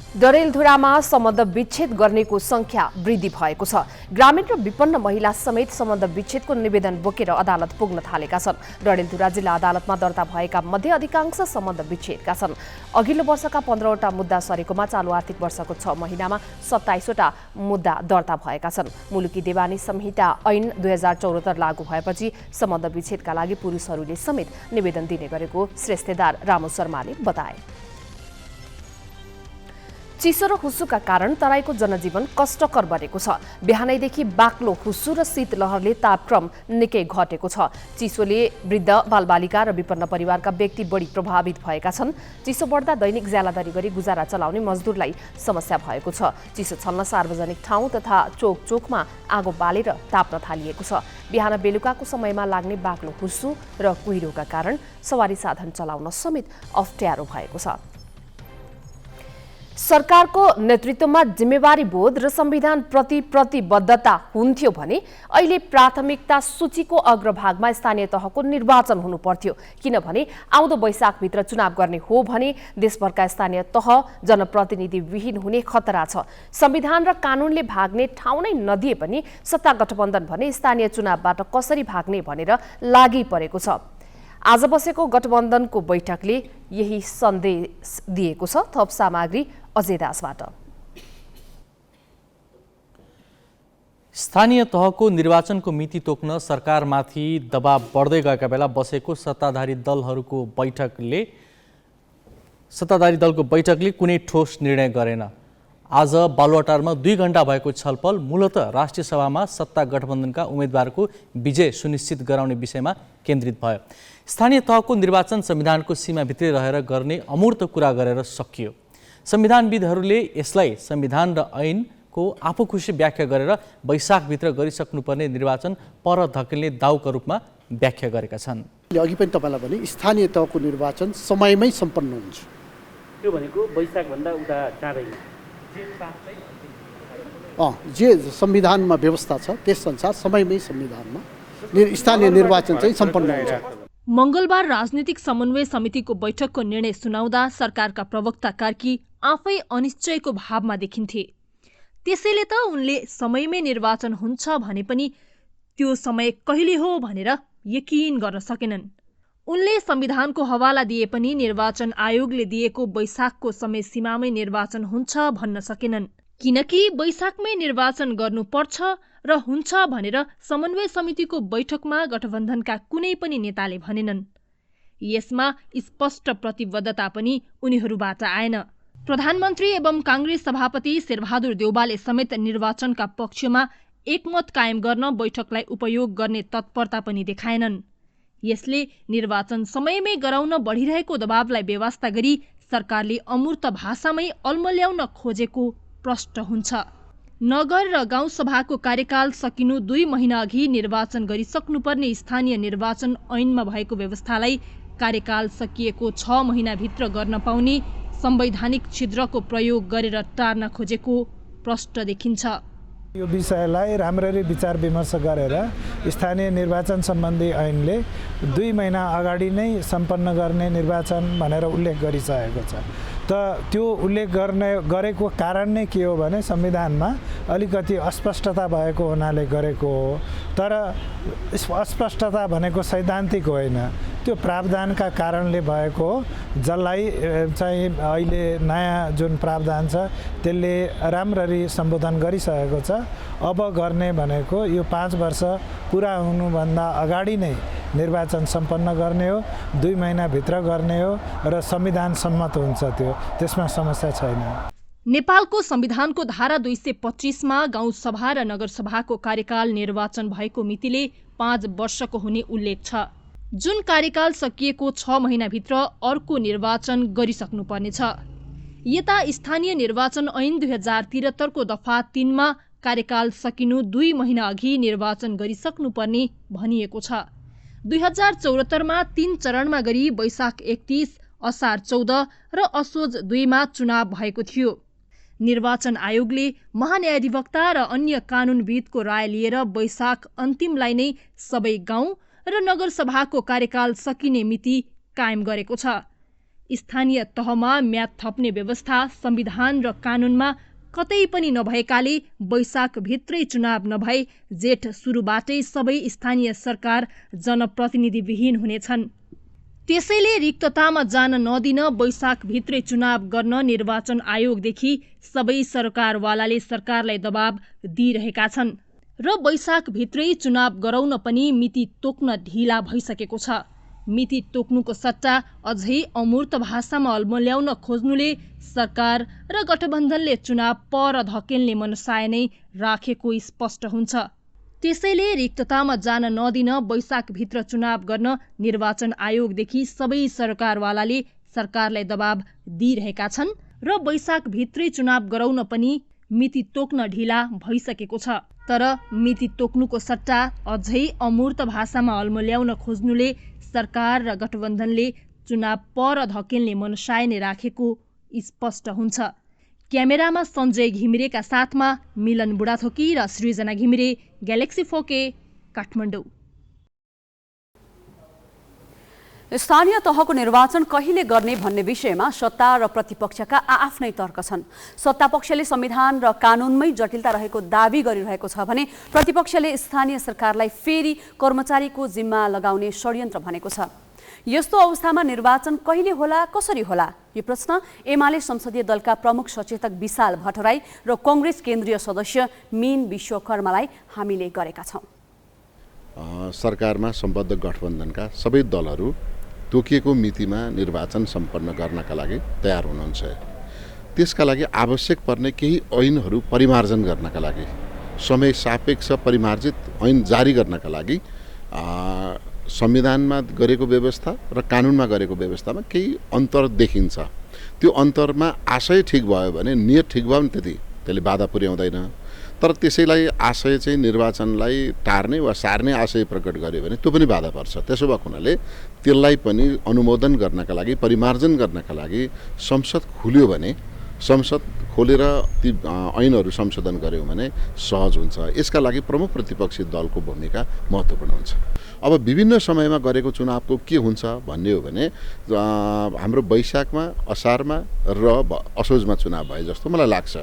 Speaker 5: डडेलधुरामा सम्बन्ध विच्छेद गर्नेको संख्या वृद्धि भएको छ। ग्रामीण र विपन्न महिला समेत सम्बन्ध विच्छेदको निवेदन बोकेर अदालत पुग्न थालेका छन्। डडेलधुरा जिल्ला अदालतमा दर्ता भएका मध्ये अधिकांश सम्बन्ध विच्छेदका छन्। अघिल्लो वर्षका 15वटा मुद्दा सरेकोमा चालु आर्थिक वर्षको 6 महिनामा 27वटा मुद्दा दर्ता भएका छन्। मुलुकी देवानी संहिता ऐन 2074 लागू भएपछि सम्बन्ध विच्छेदका लागि पुरुषहरूले समेत निवेदन दिने गरेको श्रेष्ठदार रामु शर्माले बताए। चिसो र हुस्सुका कारण तराईको जनजीवन कष्टकर बनेको छ। बिहानैदेखि बाक्लो हुस्सु र शीतलहरले तापक्रम निकै घटेको छ। चिसोले वृद्ध, बालबालिका र विपन्न परिवारका व्यक्ति बढी प्रभावित भएका छन्। चिसो बढ्दा दैनिक ज्यालादारी गरी गुजारा चलाउने मजदुरलाई समस्या भएको छ। चिसो छल्न सार्वजनिक ठाउँ तथा चोकमा आगो बालेर ताप्न थालिएको छ। बिहान बेलुकाको समयमा लाग्ने बाक्लो हुस्सु र कुहिरोका कारण सवारी साधन चलाउन समेत अप्ठ्यारो भएको छ। सरकारको नेतृत्वमा जिम्मेवारी बोध र संविधान प्रति प्रतिबद्धता हुन्थ्यो भने अहिले प्राथमिकता सूचीको अग्रभागमा स्थानीय तहको निर्वाचन हुनु पर्थ्यो। किनभने आउँदो वैशाखभित्र चुनाव गर्ने हो भने देशभरका स्थानीय तह जनप्रतिनिधि विहीन हुने खतरा छ। संविधान र कानूनले भाग्ने ठाउँ नै नदिए पनि सत्ता गठबन्धन भने स्थानीय चुनावबाट कसरी भाग्ने भनेर लागि परेको छ। आज बसेको गठबन्धनको बैठकले यही सन्देश दिएको छ। थप सामग्री अजय दासबाट।
Speaker 3: स्थानीय तहको निर्वाचनको मिति तोक्न सरकारमाथि दबाव बढ्दै गएका बेला बसेको सत्ताधारी दलको बैठकले कुनै ठोस निर्णय गरेन। आज बालुवाटारमा 2 घण्टा भएको छलफल मूलतः राष्ट्रिय सभामा सत्ता गठबन्धनका उम्मेदवारको विजय सुनिश्चित गराउने विषयमा केन्द्रित भयो। स्थानीय तहको निर्वाचन संविधानको सीमाभित्रै रहेर गर्ने अमूर्त कुरा गरेर सकियो। संविधानविदहरूले यसलाई संविधान र ऐनको आफूखुसी व्याख्या गरेर वैशाखभित्र गरिसक्नुपर्ने निर्वाचन पर धकेल्ने दाउका रूपमा व्याख्या गरेका छन्।
Speaker 15: अघि पनि तपाईँलाई भने स्थानीय तहको निर्वाचन समयमै सम्पन्न हुन्छ।
Speaker 11: त्यो भनेको वैशाखभन्दा उता चाँडै
Speaker 15: जे संविधानमा व्यवस्था छ त्यस अनुसार समयमै संविधानमा स्थानीय निर्वाचन चाहिँ सम्पन्न हुन्छ।
Speaker 16: मंगलबार राजनीतिक समन्वय समितिको बैठकको निर्णय सुनाउँदा सरकारका प्रवक्ता कार्की आफै अनिश्चयको भावमा देखिन्थे। त्यसैले त उनले समयमै निर्वाचन हुन्छ भने पनि त्यो समय कहिले हो भनेर यकिन गर्न सकेनन्। उनले संविधानको हवाला दिए पनि निर्वाचन आयोगले दिएको वैशाखको समय सीमामै निर्वाचन हुन्छ भन्न सकेनन्। किनकि वैशाखमै निर्वाचन गर्नुपर्छ र हुन्छ भनेर समन्वय समितिको बैठकमा गठबन्धनका कुनै पनि नेताले भनेनन्। यसमा स्पष्ट प्रतिबद्धता पनि उनीहरूबाट आएन। प्रधानमन्त्री एवं काङ्ग्रेस सभापति शेरबहादुर देउवाले समेत निर्वाचनका पक्षमा एकमत कायम गर्न बैठकलाई उपयोग गर्ने तत्परता पनि देखाएनन्। यसले निर्वाचन समयमै गराउन बढिरहेको दबावलाई बेवास्ता गरी सरकारले अमूर्त भाषामै अल्मल्याउन खोजेको प्रष्ट हुन्छ। नगर र गाउँ सभाको कार्यकाल सकिनु 2 महिना अघि निर्वाचन गरिसक्नुपर्ने स्थानीय निर्वाचन ऐनमा भएको व्यवस्थालाई कार्यकाल सकिएको 6 महिनाभित्र गर्न पाउने संवैधानिक छिद्रको प्रयोग गरेर टार्न खोजेको प्रष्ट देखिन्छ।
Speaker 17: यो विषयलाई राम्ररी विचार विमर्श गरेर स्थानीय निर्वाचन सम्बन्धी ऐनले 2 महिना अगाडि नै सम्पन्न गर्ने निर्वाचन भनेर उल्लेख गरिसकेको छ। त त्यो उल्लेख गरेको कारण नै के हो भने संविधानमा अलिकति अस्पष्टता भएको हुनाले गरेको हो। तर अस्पष्टता भनेको सैद्धान्तिक होइन, त्यो प्रावधानका कारणले भएको हो, जसलाई चाहिँ अहिले नयाँ जुन प्रावधान छ त्यसले राम्ररी सम्बोधन गरिसकेको छ। अब गर्ने भनेको यो 5 वर्ष पुरा हुनुभन्दा अगाडि नै निर्वाचन सम्पन्न गर्ने हो, 2 महिनाभित्र गर्ने हो र संविधान सम्मत हुन्छ, त्यसमा समस्या छैन।
Speaker 16: नेपालको संविधानको धारा 225 मा गाउँसभा र नगरसभाको कार्यकाल निर्वाचन भएको मितिले 5 वर्षको हुने उल्लेख छ। जुन कार्यकाल सकिएको 6 महिनाभित्र अर्को निर्वाचन गरिसक्नुपर्नेछ। यता स्थानीय निर्वाचन ऐन 2073 को दफा 3 मा कार्यकाल सकिनु 2 महिना अघि निर्वाचन गरिसक्नुपर्ने भनिएको छ। 2074 मा 3 चरणमा गरी वैशाख 31, असार 14 र असोज 2 मा चुनाव भएको थियो। निर्वाचन आयोगले महान्यायाधिवक्ता र अन्य कानुनविदको राय लिएर वैशाख अन्तिमलाई नै सबै गाउँ र नगरसभाको कार्यकाल सकिने मिति कायम गरेको छ। स्थानीय तहमा म्याद थप्ने व्यवस्था संविधान र कानुनमा कतै पनि नभएकाले वैशाख भित्रै चुनाव नभई जेठ सुरुबाटै सबै स्थानीय सरकार जनप्रतिनिधिविहीन हुनेछन्। त्यसैले रिक्ततामा जान नदिन वैशाख भित्रै चुनाव गर्न निर्वाचन आयोगदेखि सबै सरकारवालाले सरकारलाई दबाब दिइरहेका छन् र वैशाख भित्रै चुनाव गराउन पनि मिति तोक्न ढिला भइसकेको छ। मिति तोक्नुको सट्टा अझै अमूर्त भाषामा अल्मल्याउन खोज्नुले सरकार र गठबन्धनले चुनाव पर धकेल्ने मनसाय नै राखेको स्पष्ट हुन्छ। त्यसैले रिक्ततामा जान नदिन वैशाख भित्र चुनाव गर्न निर्वाचन आयोगदेखि सबै सरकारवालाले सरकारलाई दबाब दिइरहेका छन् र वैशाख भित्रै चुनाव गराउन पनि मिति तोक्न ढिला भइसकेको छ। तर मिति तोक्नुको सट्टा अझै अमूर्त भाषामा अल्मल्याउन खोज्नुले सरकार र गठबन्धनले चुनाव पर धकेल्ने मनसाय नै राखेको स्पष्ट हुन्छ। क्यामेरामा सञ्जय घिमिरेका साथमा मिलन बुढाथोकी र सृजना घिमिरे, ग्यालेक्सी 4K, काठमाडौँ।
Speaker 2: स्थानीय तहको निर्वाचन कहिले गर्ने भन्ने विषयमा सत्ता र प्रतिपक्षका आआफ्नै तर्क छन्। सत्तापक्षले संविधान र कानुनमै जटिलता रहेको दावी गरिरहेको छ भने प्रतिपक्षले स्थानीय सरकारलाई फेरि कर्मचारीको जिम्मा लगाउने षड्यन्त्र भनेको छ। यस्तो अवस्थामा निर्वाचन कहिले होला, कसरी होला, यो प्रश्न एमाले संसदीय दलका प्रमुख सचेतक विशाल भट्टराई र कांग्रेस केन्द्रीय सदस्य मीन विश्वकर्मालाई हामीले गरेका छौं।
Speaker 18: सरकारमा सम्बद्ध गठबन्धनका सबै दलहरू तोकिएको मितिमा निर्वाचन सम्पन्न गर्नका लागि तयार हुनुहुन्छ। त्यसका लागि आवश्यक पर्ने केही ऐनहरू परिमार्जन गर्नका लागि, समय सापेक्ष परिमार्जित ऐन जारी गर्नका लागि संविधानमा गरेको व्यवस्था र कानुनमा गरेको व्यवस्थामा केही अन्तर देखिन्छ। त्यो अन्तरमा आशय ठिक भयो भने नियत ठिक भयो भने त्यसले बाधा पुर्याउँदैन। तर त्यसैलाई आशय चाहिँ निर्वाचनलाई टार्ने वा सार्ने आशय प्रकट गर्यो भने त्यो पनि बाधा पर्छ। त्यसो भएको हुनाले त्यसलाई पनि अनुमोदन गर्नका लागि, परिमार्जन गर्नका लागि संसद खुल्यो भने, संसद खोलेर ती ऐनहरू संशोधन गर्यो भने सहज हुन्छ। यसका लागि प्रमुख प्रतिपक्षी दलको भूमिका महत्त्वपूर्ण हुन्छ। अब विभिन्न समयमा गरेको चुनावको के हुन्छ भन्ने हो भने हाम्रो वैशाखमा, असारमा र असोजमा चुनाव भए जस्तो मलाई लाग्छ।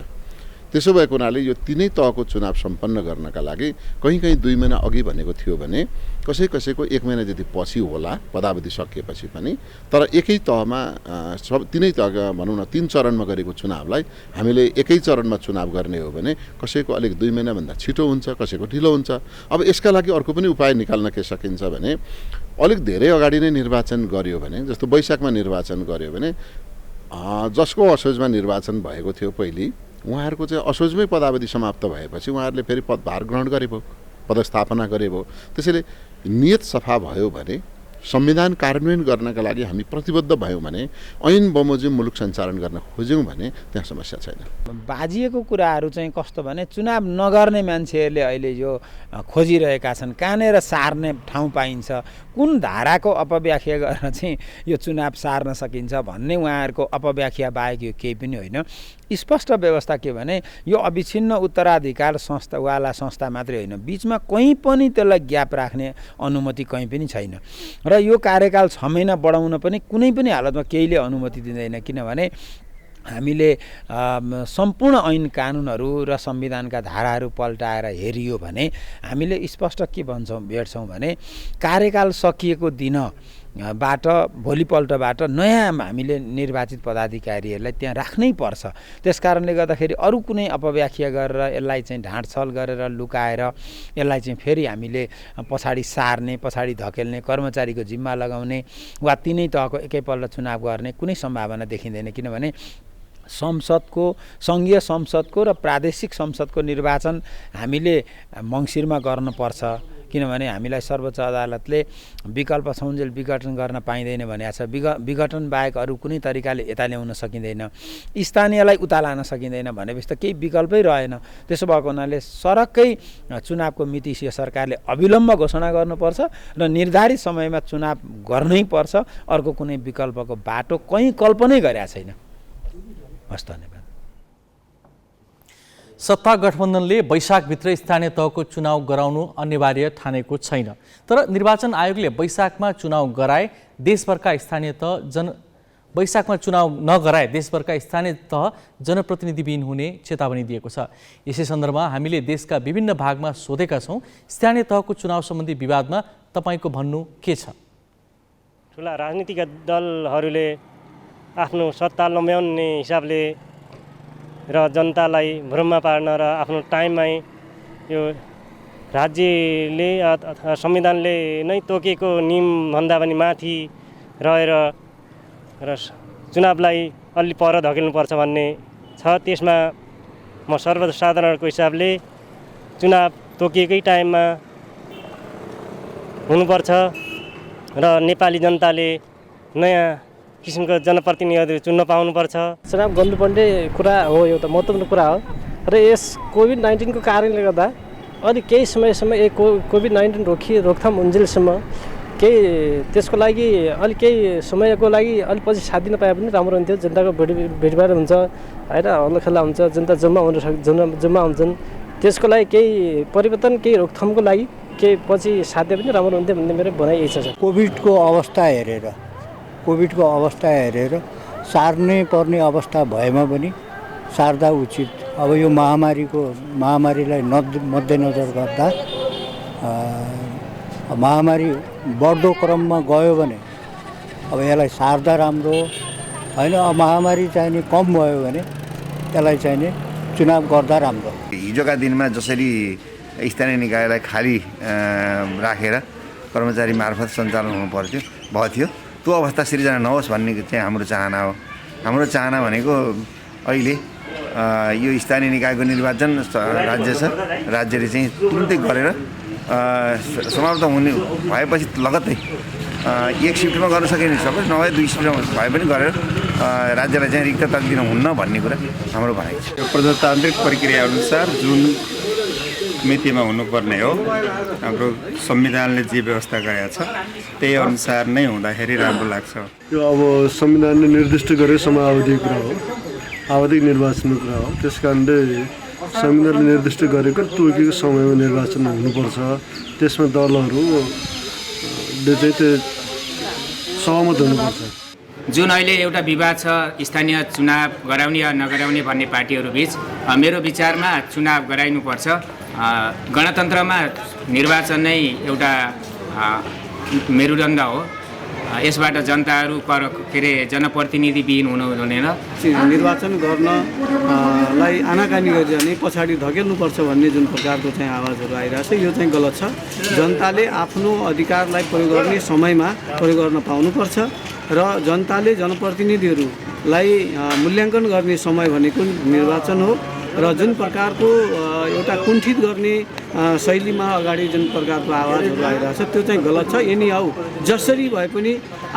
Speaker 18: त्यसो भएको हुनाले यो तीनै तहको चुनाव सम्पन्न गर्नका लागि कहीँ 2 महिना अघि भनेको थियो भने कसैको 1 महिना जति पछि होला पदावधि सकिएपछि पनि, तर एकै तहमा तीनै तहका भनौँ न 3 चरणमा गरेको चुनावलाई हामीले एकै चरणमा चुनाव गर्ने हो भने कसैको अलिक 2 महिनाभन्दा छिटो हुन्छ, कसैको ढिलो हुन्छ। अब यसका लागि अर्को पनि उपाय निकाल्न के सकिन्छ भने अलिक धेरै अगाडि नै निर्वाचन गर्यो भने, जस्तो वैशाखमा निर्वाचन गर्यो भने जसको असोजमा निर्वाचन भएको थियो पहिले उहाँहरूको चाहिँ असोजमै पदावधि समाप्त भएपछि उहाँहरूले फेरि पदभार ग्रहण गरे भयो, पदस्थापना गरे भयो। त्यसैले नियत सफा भयो भने, संविधान कार्यान्वयन गर्नका लागि हामी प्रतिबद्ध भयौँ भने, ऐन बमोजिम मुलुक सञ्चालन गर्न खोज्यौँ भने त्यहाँ समस्या छैन।
Speaker 19: बाजिएको कुराहरू चाहिँ कस्तो भने चुनाव नगर्ने मान्छेहरूले अहिले यो खोजिरहेका छन्, कहाँनिर सार्ने ठाउँ पाइन्छ, कुन धाराको अपव्याख्या गरेर चाहिँ यो चुनाव सार्न सकिन्छ भन्ने उहाँहरूको अपव्याख्या बाहेक यो केही पनि होइन। स्पष्ट व्यवस्था के भने यो अविच्छिन्न उत्तराधिकार संस्थावाला संस्था मात्रै होइन, बिचमा कहीँ पनि त्यसलाई ग्याप राख्ने अनुमति कहीँ पनि छैन र यो कार्यकाल 6 महिना बढाउन पनि कुनै पनि हालतमा केहीले अनुमति दिँदैन। किनभने हामीले सम्पूर्ण ऐन कानुनहरू र संविधानका धाराहरू पल्टाएर हेरियो भने हामीले स्पष्ट के भेट्छौँ भने कार्यकाल सकिएको दिनबाट भोलिपल्टबाट नयाँ हामीले निर्वाचित पदाधिकारीहरूलाई त्यहाँ राख्नै पर्छ। त्यस कारणले गर्दाखेरि अरू कुनै अपव्याख्या गरेर यसलाई चाहिँ ढाँटछल गरेर लुकाएर यसलाई चाहिँ फेरि हामीले पछाडि सार्ने, पछाडि धकेल्ने, कर्मचारीको जिम्मा लगाउने वा तीनै तहको एकैपल्ट चुनाव गर्ने कुनै सम्भावना देखिँदैन। किनभने सङ्घीय संसदको र प्रादेशिक संसदको निर्वाचन हामीले मङ्सिरमा गर्नुपर्छ। किनभने हामीलाई सर्वोच्च अदालतले विकल्प छौन्जेल विघटन गर्न पाइँदैन भनेको छ। विघटन बाहेक अरू कुनै तरिकाले यता ल्याउन सकिँदैन, स्थानीयलाई उता लान सकिँदैन भनेपछि त केही विकल्पै रहेन। त्यसो भएको हुनाले सरक्कै चुनावको मिति सरकारले अविलम्ब घोषणा गर्नुपर्छ र निर्धारित समयमा चुनाव गर्नै पर्छ। अर्को कुनै विकल्पको बाटो कहीँ कल्पनै गरेका छैन। हस्, धन्यवाद।
Speaker 3: सत्ता गठबन्धनले वैशाखभित्र स्थानीय तहको चुनाव गराउनु अनिवार्य ठानेको छैन, तर निर्वाचन आयोगले वैशाखमा चुनाव गराए देशभरका स्थानीय तह वैशाखमा चुनाव नगराए देशभरका स्थानीय तह जनप्रतिनिधिविहीन हुने चेतावनी दिएको छ। यसै सन्दर्भमा हामीले देशका विभिन्न भागमा सोधेका छौँ, स्थानीय तहको चुनाव सम्बन्धी विवादमा तपाईँको भन्नु के छ?
Speaker 20: ठुला राजनीतिक दलहरूले आफ्नो सत्ता लम्ब्याउने हिसाबले र जनतालाई भ्रममा पार्न र आफ्नो टाइममै यो राज्यले अथवा संविधानले नै तोकेको नियमभन्दा पनि माथि रहेर र चुनावलाई अलि पर धकेल्नुपर्छ भन्ने छ। त्यसमा म सर्वसाधारणको हिसाबले चुनाव तोकिएकै टाइममा हुनुपर्छ र नेपाली जनताले नयाँ किसिमको जनप्रतिनिधिहरू चुन्न पाउनुपर्छ।
Speaker 21: चुनाव गर्नुपर्ने कुरा हो, एउटा महत्त्वपूर्ण कुरा हो र यस कोभिड-19 को कारणले गर्दा अलि केही समयसम्म कोभिड-19 रोकथाम हुन्जेलसम्म केही त्यसको लागि अलि केही समयको लागि अलि पछि साथ दिन पाए पनि राम्रो हुन्थ्यो। जनताको भेटभाट हुन्छ होइन, हल्लाखल्ला हुन्छ, जनता जम्मा हुन्छन्। त्यसको लागि केही परिवर्तन, केही रोकथामको लागि केही पछि साध्य पनि राम्रो हुन्थ्यो भन्ने मेरो भनाइ इच्छा छ।
Speaker 22: कोभिडको अवस्था हेरेर सार्नै पर्ने अवस्था भएमा पनि सार्दा उचित। अब यो महामारीलाई मध्यनजर गर्दा महामारी बढ्दो क्रममा गयो भने अब यसलाई सार्दा राम्रो होइन, महामारी चाहिने कम भयो भने यसलाई चाहिने चुनाव गर्दा राम्रो।
Speaker 23: हिजोका दिनमा जसरी स्थानीय निकायलाई खाली राखेर कर्मचारी मार्फत सञ्चालन भएको थियो त्यो अवस्था सिर्जना नहोस् भन्ने चाहिँ हाम्रो चाहना हो। हाम्रो चाहना भनेको अहिले यो स्थानीय निकायको निर्वाचन राज्यले चाहिँ तुरुन्तै गरेर समाप्त हुने भएपछि लगत्तै एक सिफ्टमा गर्न सकिने सपोज नभए 2 सिफ्टमा भए पनि गरेर राज्यलाई चाहिँ रिक्तता दिन हुन्न भन्ने कुरा हाम्रो भनाइ छ।
Speaker 24: यो प्रजातान्त्रिक प्रक्रियाअनुसार जुन मितिमा हुनुपर्ने हो, हाम्रो संविधानले जे व्यवस्था गरेको छ त्यही अनुसार नै हुँदाखेरि राम्रो लाग्छ।
Speaker 25: यो अब संविधानले निर्दिष्ट गरेको समयावधिको कुरा हो, आवधिक निर्वाचनको कुरा हो। त्यस कारणले संविधानले निर्दिष्ट गरेको तोकेको समयमा निर्वाचन हुनुपर्छ। त्यसमा दलहरूले चाहिँ त्यो सहमत हुनुपर्छ।
Speaker 6: जुन अहिले एउटा विवाद छ स्थानीय चुनाव गराउने या नगराउने भन्ने पार्टीहरूबीच, मेरो विचारमा चुनाव गराइनुपर्छ। गणतन्त्रमा निर्वाचन नै एउटा मेरुदण्ड हो। यसबाट जनताहरू जनप्रतिनिधि विहीन हुनु हुँदैन।
Speaker 7: निर्वाचन गर्नलाई आनाकानी गरिरहने, पछाडि धकेल्नुपर्छ भन्ने जुन प्रकारको चाहिँ आवाजहरू आइरहेछ, यो चाहिँ गलत छ। जनताले आफ्नो अधिकारलाई प्रयोग गर्ने समयमा प्रयोग गर्न पाउनुपर्छ र जनताले जनप्रतिनिधिहरूलाई मूल्याङ्कन गर्ने समय भनेको निर्वाचन हो र जुन प्रकारको एउटा कुण्ठित गर्ने शैलीमा अगाडि जुन प्रकारको आवाजहरू आइरहेछ त्यो चाहिँ गलत छ। यनी आऊ जसरी भए पनि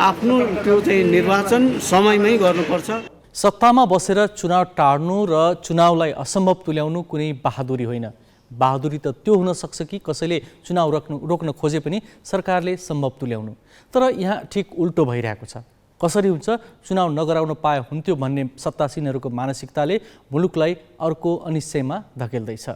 Speaker 7: आफ्नो त्यो चाहिँ निर्वाचन समयमै गर्नुपर्छ।
Speaker 3: सत्तामा बसेर चुनाव टार्नु र चुनावलाई असम्भव तुल्याउनु कुनै बहादुरी होइन। बहादुरी त त्यो हुन सक्छ कि कसैले चुनाव रोक्न खोजे पनि सरकारले सम्भव तुल्याउनु। तर यहाँ ठिक उल्टो भइरहेको छ। कसरी हुन्छ? चुनाव नगराउन पाए हुन्थ्यो भन्ने सत्तासीनहरूको मानसिकताले मुलुकलाई अर्को अनिश्चयमा धकेल्दैछ।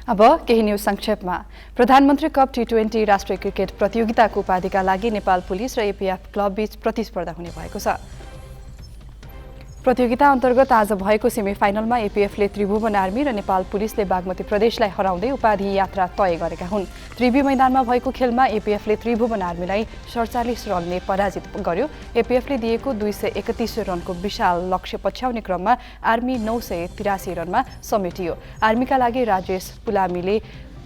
Speaker 4: अब केही न्युज संक्षेपमा। प्रधानमन्त्री कप T20 राष्ट्रिय क्रिकेट प्रतियोगिताको उपाधिका लागि नेपाल पुलिस र एपीएफ क्लब बीच प्रतिस्पर्धा हुने भएको छ। प्रतियोगिता अन्तर्गत आज भएको सेमिफाइनलमा एपीएफले त्रिभुवन आर्मी र नेपाल पुलिसले बागमती प्रदेशलाई हराउँदै उपाधि यात्रा तय गरेका हुन्। त्रिवी मैदानमा भएको खेलमा एपीएफले त्रिभुवन आर्मीलाई 47 रनले पराजित गर्यो। एपीएफले दिएको 231 रनको विशाल लक्ष्य पछ्याउने क्रममा आर्मी 983 रनमा समेटियो। आर्मीका लागि राजेश पुलामीले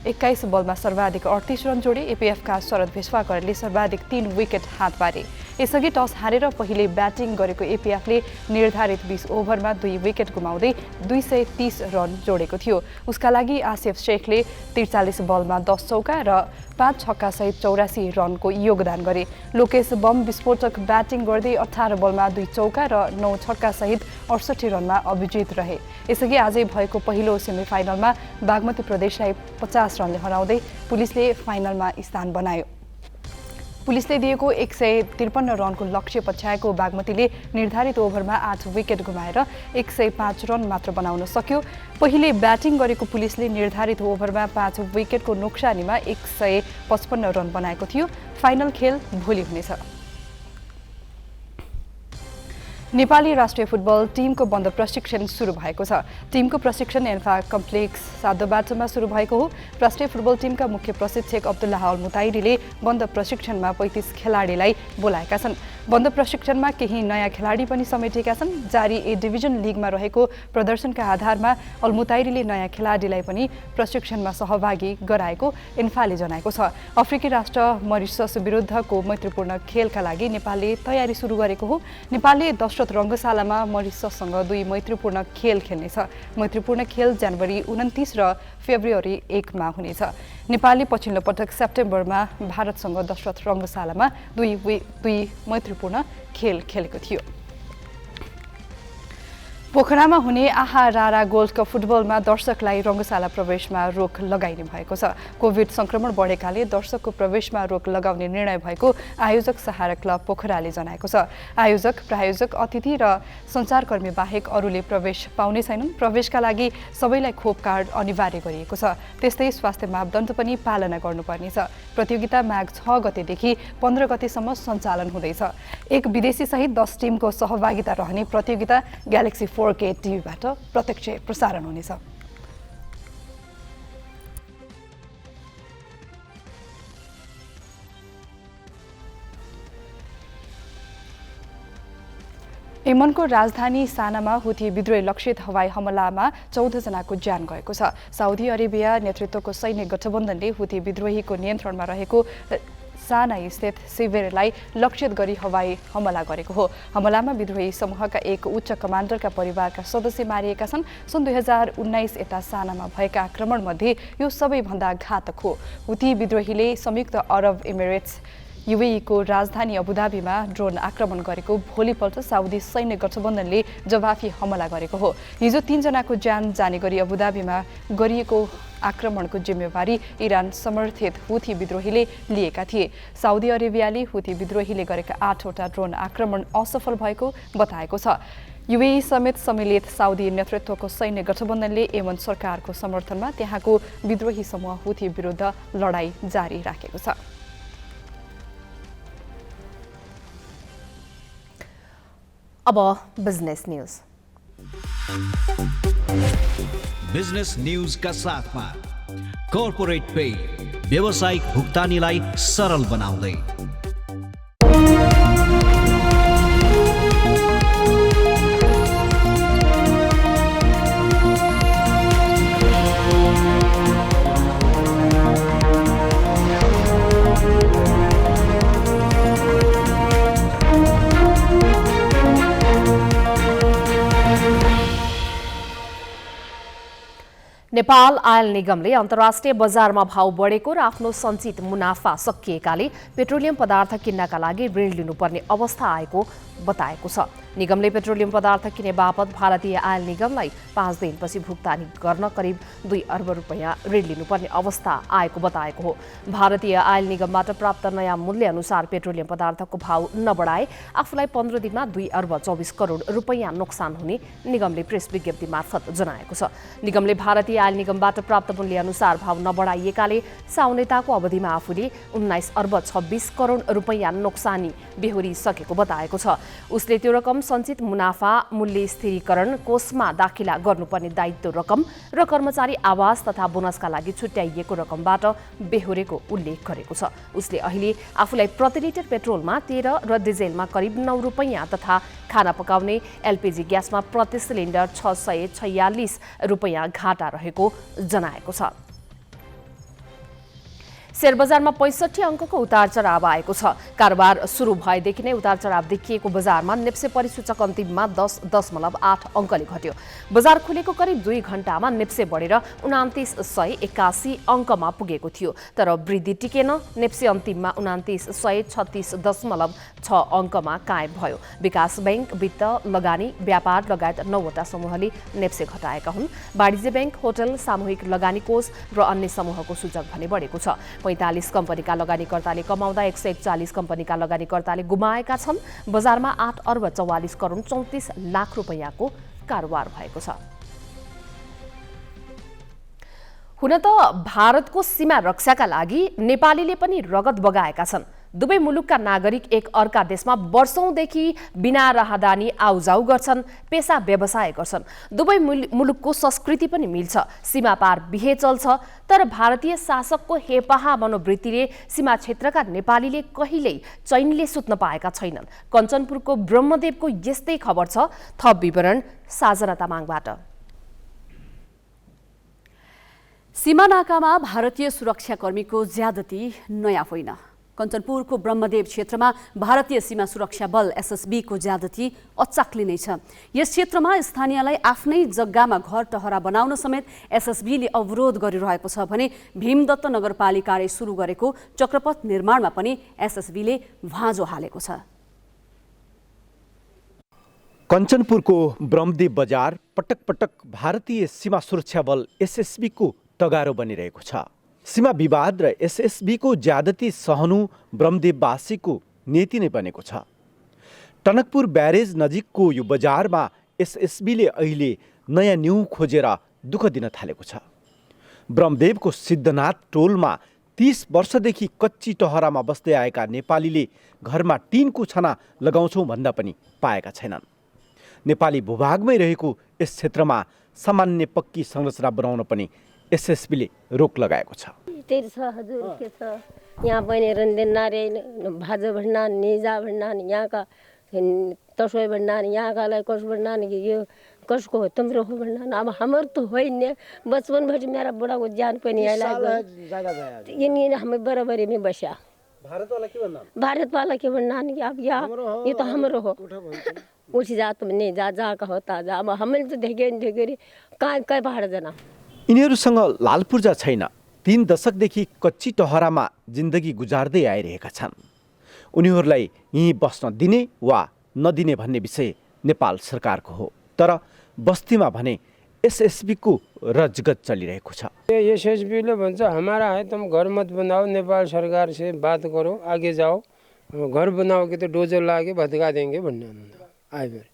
Speaker 4: 21 बलमा सर्वाधिक 38 रन जोडे। एपीएफका शरद भेष्वाकरले सर्वाधिक 3 विकेट हात पारे। यसअघि टस हारेर पहिले ब्याटिङ गरेको एपीएफले निर्धारित 20 ओभरमा 2 विकेट गुमाउँदै 230 रन जोडेको थियो। उसका लागि आसिफ शेखले 43 बलमा 10 चौका र 5 छक्का सहित 84 रनको योगदान गरे। लोकेश बम विस्फोटक ब्याटिङ गर्दै 18 बलमा 2 चौका र 9 छक्का सहित 68 रनमा अभिजित रहे। यसअघि आजै भएको पहिलो सेमिफाइनलमा बागमती प्रदेशलाई 50 रनले हराउँदै पुलिसले फाइनलमा स्थान बनायो। पुलिसले दिएको 153 रनको लक्ष्य पछ्याएको बागमतीले निर्धारित ओभरमा 8 विकेट गुमाएर 105 रन मात्र बनाउन सक्यो। पहिले ब्याटिङ गरेको पुलिसले निर्धारित ओभरमा 5 विकेटको नोक्सानीमा 155 रन बनाएको थियो। फाइनल खेल भोलि हुनेछ। नेपाली राष्ट्रिय फुटबल टिमको बन्द प्रशिक्षण सुरु भएको छ। टिमको प्रशिक्षण एन्फा कम्प्लेक्स साधोबाटोमा सुरु भएको हो। राष्ट्रिय फुटबल टिमका मुख्य प्रशिक्षक अब्दुल्लाह अल मुताइरीले बन्द प्रशिक्षणमा 35 खेलाडीलाई बोलाएका छन्। बन्द प्रशिक्षणमा केही नयाँ खेलाडी पनि समेटिएका छन्। जारी ए डिभिजन लिगमा रहेको प्रदर्शनका आधारमा अल मुताइरीले नयाँ खेलाडीलाई पनि प्रशिक्षणमा सहभागी गराएको एन्फाले जनाएको छ। अफ्रिकी राष्ट्र मरिसस विरुद्धको मैत्रीपूर्ण खेलका लागि नेपालले तयारी सुरु गरेको हो। नेपालले दशरथ रङ्गशालामा मरिसससँग 2 मैत्रीपूर्ण खेल खेल्नेछ। मैत्रीपूर्ण खेल जनवरी 29 र फेब्रुअरी 1 मा हुनेछ। नेपालले पछिल्लो पटक सेप्टेम्बरमा भारतसँग दशरथ रङ्गशालामा 2 मैत्रीपूर्ण खेल खेलेको थियो। पोखरामा हुने आहा रारा गोल्ड कप फुटबलमा दर्शकलाई रङ्गशाला प्रवेशमा रोक लगाइने भएको छ। कोभिड संक्रमण बढेकाले दर्शकको प्रवेशमा रोक लगाउने निर्णय भएको आयोजक सहारा क्लब पोखराले जनाएको छ। आयोजक, प्रायोजक, अतिथि र सञ्चारकर्मी बाहेक अरूले प्रवेश पाउने छैनन्। प्रवेशका लागि सबैलाई खोप कार्ड अनिवार्य गरिएको छ। त्यस्तै स्वास्थ्य मापदण्ड पनि पालना गर्नुपर्नेछ। प्रतियोगिता माघ 6 गतेदेखि 15 गतेसम्म सञ्चालन हुँदैछ। एक विदेशी सहित 10 टिमको सहभागिता रहने प्रतियोगिता ग्यालेक्सी 4K टिभीबाट प्रत्यक्ष प्रसारण हुनेछ। यमनको राजधानी सानामा हुथी विद्रोही लक्षित हवाई हमलामा 14 जनाको ज्यान गएको छ। साउदी अरेबिया नेतृत्वको सैन्य गठबन्धनले हुथी विद्रोहीको नियन्त्रणमा रहेको साना स्थित शिविरलाई लक्षित गरी हवाई हमला गरेको हो। हमलामा विद्रोही समूहका एक उच्च कमान्डरका परिवारका सदस्य मारिएका छन्। सन् 2019 यता सानामा भएका आक्रमणमध्ये यो सबैभन्दा घातक हो। हुथी विद्रोहीले संयुक्त अरब इमिरेट्स UAE को राजधानी अबुधाबीमा ड्रोन आक्रमण गरेको भोलिपल्ट साउदी सैन्य गठबन्धनले जवाफी हमला गरेको हो। हिजो 3 जनाको ज्यान जाने गरी अबुधाबीमा गरिएको आक्रमणको जिम्मेवारी इरान समर्थित हुथी विद्रोहीले लिएका थिए। साउदी अरेबियाले हुथी विद्रोहीले गरेका 8 वटा ड्रोन आक्रमण असफल भएको बताएको छ। UAE समेत सम्मिलित साउदी नेतृत्वको सैन्य गठबन्धनले यमन सरकारको समर्थनमा त्यहाँको विद्रोही समूह हुथी विरुद्ध लडाईँ जारी राखेको छ।
Speaker 5: अब बिजनेस न्यूज।
Speaker 14: बिजनेस न्यूज का साथमा कॉर्पोरेट पे व्यावसायिक भुक्तानीलाई सरल बनाउँदै
Speaker 5: नेपाल आयल निगमले अन्तर्राष्ट्रिय बजारमा भाव बढेको र आफ्नो सञ्चित मुनाफा सकिएकाले पेट्रोलियम पदार्थ किन्नका लागि ऋण लिनुपर्ने अवस्था आएको बताएको छ। निगमले पेट्रोलियम पदार्थ किने बापत भारतीय आयल निगमलाई 5 दिनपछि भुक्तानी गर्न करिब 2 अर्ब रुपैयाँ ऋण लिनुपर्ने अवस्था आएको बताएको हो। भारतीय आयल निगमबाट प्राप्त नयाँ मूल्य अनुसार पेट्रोलियम पदार्थको भाव नबढाए आफूलाई 15 दिनमा 2 अर्ब 24 करोड रुपैयाँ नोक्सान हुने निगमले प्रेस विज्ञप्ति मार्फत जनाएको छ। निगमले भारतीय आयल निगमबाट प्राप्त मूल्य अनुसार भाव नबढाइएकाले साउनेताको अवधिमा आफूले 19 अर्ब 26 करोड रुपैयाँ नोक्सानी बेहोरिसकेको बताएको छ। उसले त्यो रकम सञ्चित मुनाफा मूल्य स्थिरीकरण कोषमा दाखिला गर्नुपर्ने दायित्व रकम र कर्मचारी आवास तथा बोनसका लागि छुट्याइएको रकमबाट बेहोरेको उल्लेख गरेको छ। उसले अहिले आफूलाई प्रति लिटर पेट्रोलमा 13 र डिजेलमा करिब 9 रुपैयाँ तथा खाना पकाउने एलपीजी ग्यासमा प्रति सिलिन्डर 646 रुपैयाँ घाटा रहेको जनाएको छ। शेयर बजारमा 65 अङ्कको उतार चढाव आएको छ। कारोबार सुरु भएदेखि नै उतार चढाव देखिएको बजारमा नेप्से परिसूचक अन्तिममा 10.8 अङ्कले घट्यो। बजार खुलेको करिब 2 घण्टामा नेप्से बढेर 2981 अङ्कमा पुगेको थियो, तर वृद्धि टिकेन। नेप्से अन्तिममा 2936.6 अङ्कमा कायम भयो। विकास बैंक, वित्त, लगानी, व्यापार लगायत 9वटा समूहले नेप्से घटाएका हुन्। वाणिज्य बैंक, होटल, सामूहिक लगानी कोष र अन्य समूहको सूचक भने बढेको छ। 45 कम्पनीका लगानीकर्ताले कमाउँदा 141 कम्पनीका लगानीकर्ताले गुमाएका छन्। बजारमा 8 अर्ब 44 करोड 34 लाख रुपैयाँको कारोबार भएको छ। हुन त भारतको सीमा रक्षाका लागि नेपालीले पनि रगत बगाएका छन्। दुवै मुलुकका नागरिक एक अर्का देशमा वर्षौंदेखि बिना राहदानी आउजाउ गर्छन्, पेसा व्यवसाय गर्छन्। दुवै मुलुकको संस्कृति पनि मिल्छ, सीमा पार बिहे चल्छ। तर भारतीय शासकको हेपाहा मनोवृत्तिले सीमा क्षेत्रका नेपालीले कहिल्यै चैनले सुत्न पाएका छैनन्। कञ्चनपुरको ब्रह्मदेवको यस्तै खबर छ। थप विवरण साजना तामाङबाट।
Speaker 2: सीमा नाकामा भारतीय सुरक्षाकर्मीको ज्यादती नयाँ होइन। कञ्चनपुरको ब्रह्मदेव क्षेत्रमा भारतीय सीमा सुरक्षा बल एसएसबीको ज्यादती अचाक्लिनै छ। यस क्षेत्रमा स्थानीयलाई आफ्नै जग्गामा घर टहरा बनाउन समेत एसएसबीले अवरोध गरिरहेको छ भने भीमदत्त नगरपालिकाले सुरु गरेको चक्रपथ निर्माणमा पनि एसएसबीले भाँजो हालेको छ।
Speaker 8: कञ्चनपुरको ब्रह्मदेव बजार पटक पटक भारतीय सीमा सुरक्षा बल एसएसबीको तगारो बनिरहेको छ। सीमा विवाद र एसएसबीको ज्यादती सहनु ब्रह्मदेववासीको नीति नै बनेको छ। टनकपुर ब्यारेज नजिकको यो बजारमा एसएसबीले अहिले नयाँ न्यू खोजेर दुःख दिन थालेको छ। ब्रह्मदेवको सिद्धनाथ टोलमा 30 वर्षदेखि कच्ची टहरामा बस्दै आएका नेपालीले घरमा टिनको छाना लगाउँछौँ भन्दा पनि पाएका छैनन्। नेपाली भूभागमै रहेको यस क्षेत्रमा सामान्य पक्की संरचना बनाउन पनि एसएसबीले रोक लगाएको छ।
Speaker 9: हजुर के छ यहाँ पनि रन्देन नारे भाजो भन्नान निजा भन्नान यहाँ का तसोय भन्नान यहाँ कालाई कस भन्नान कि यो कसको हो तुम्रो हो भन्नान। अब हाम्रो तो होइन बचपन भरि मेरा बुढा को जान पनि आइला ये हमें बराबरी में बसा।
Speaker 8: भारत वाला के भन्नान?
Speaker 9: भारत वाला के भन्नान कि अब यहाँ ये तो हाम्रो हो उठ जा तुम नहीं जा जा का होता जा। अब हामीले तो देखेरी कहाँ पहाड जना।
Speaker 8: यिनीहरूसँग लालपूर्जा छैन। 3 दशकदेखि कच्ची टहरामा जिन्दगी गुजार्दै आइरहेका छन्। उनीहरूलाई यहीँ बस्न दिने वा नदिने भन्ने विषय नेपाल सरकारको हो, तर बस्तीमा भने एसएसबीको रजगत चलिरहेको छ।
Speaker 10: एसएसबीले भन्छ हमारा है तुम घर मत बनाओ, नेपाल सरकार से बात करो, आगे जाओ, घर बनाओ कि तो डोजर लाके भत्का देंगे भन्ने आइबेर।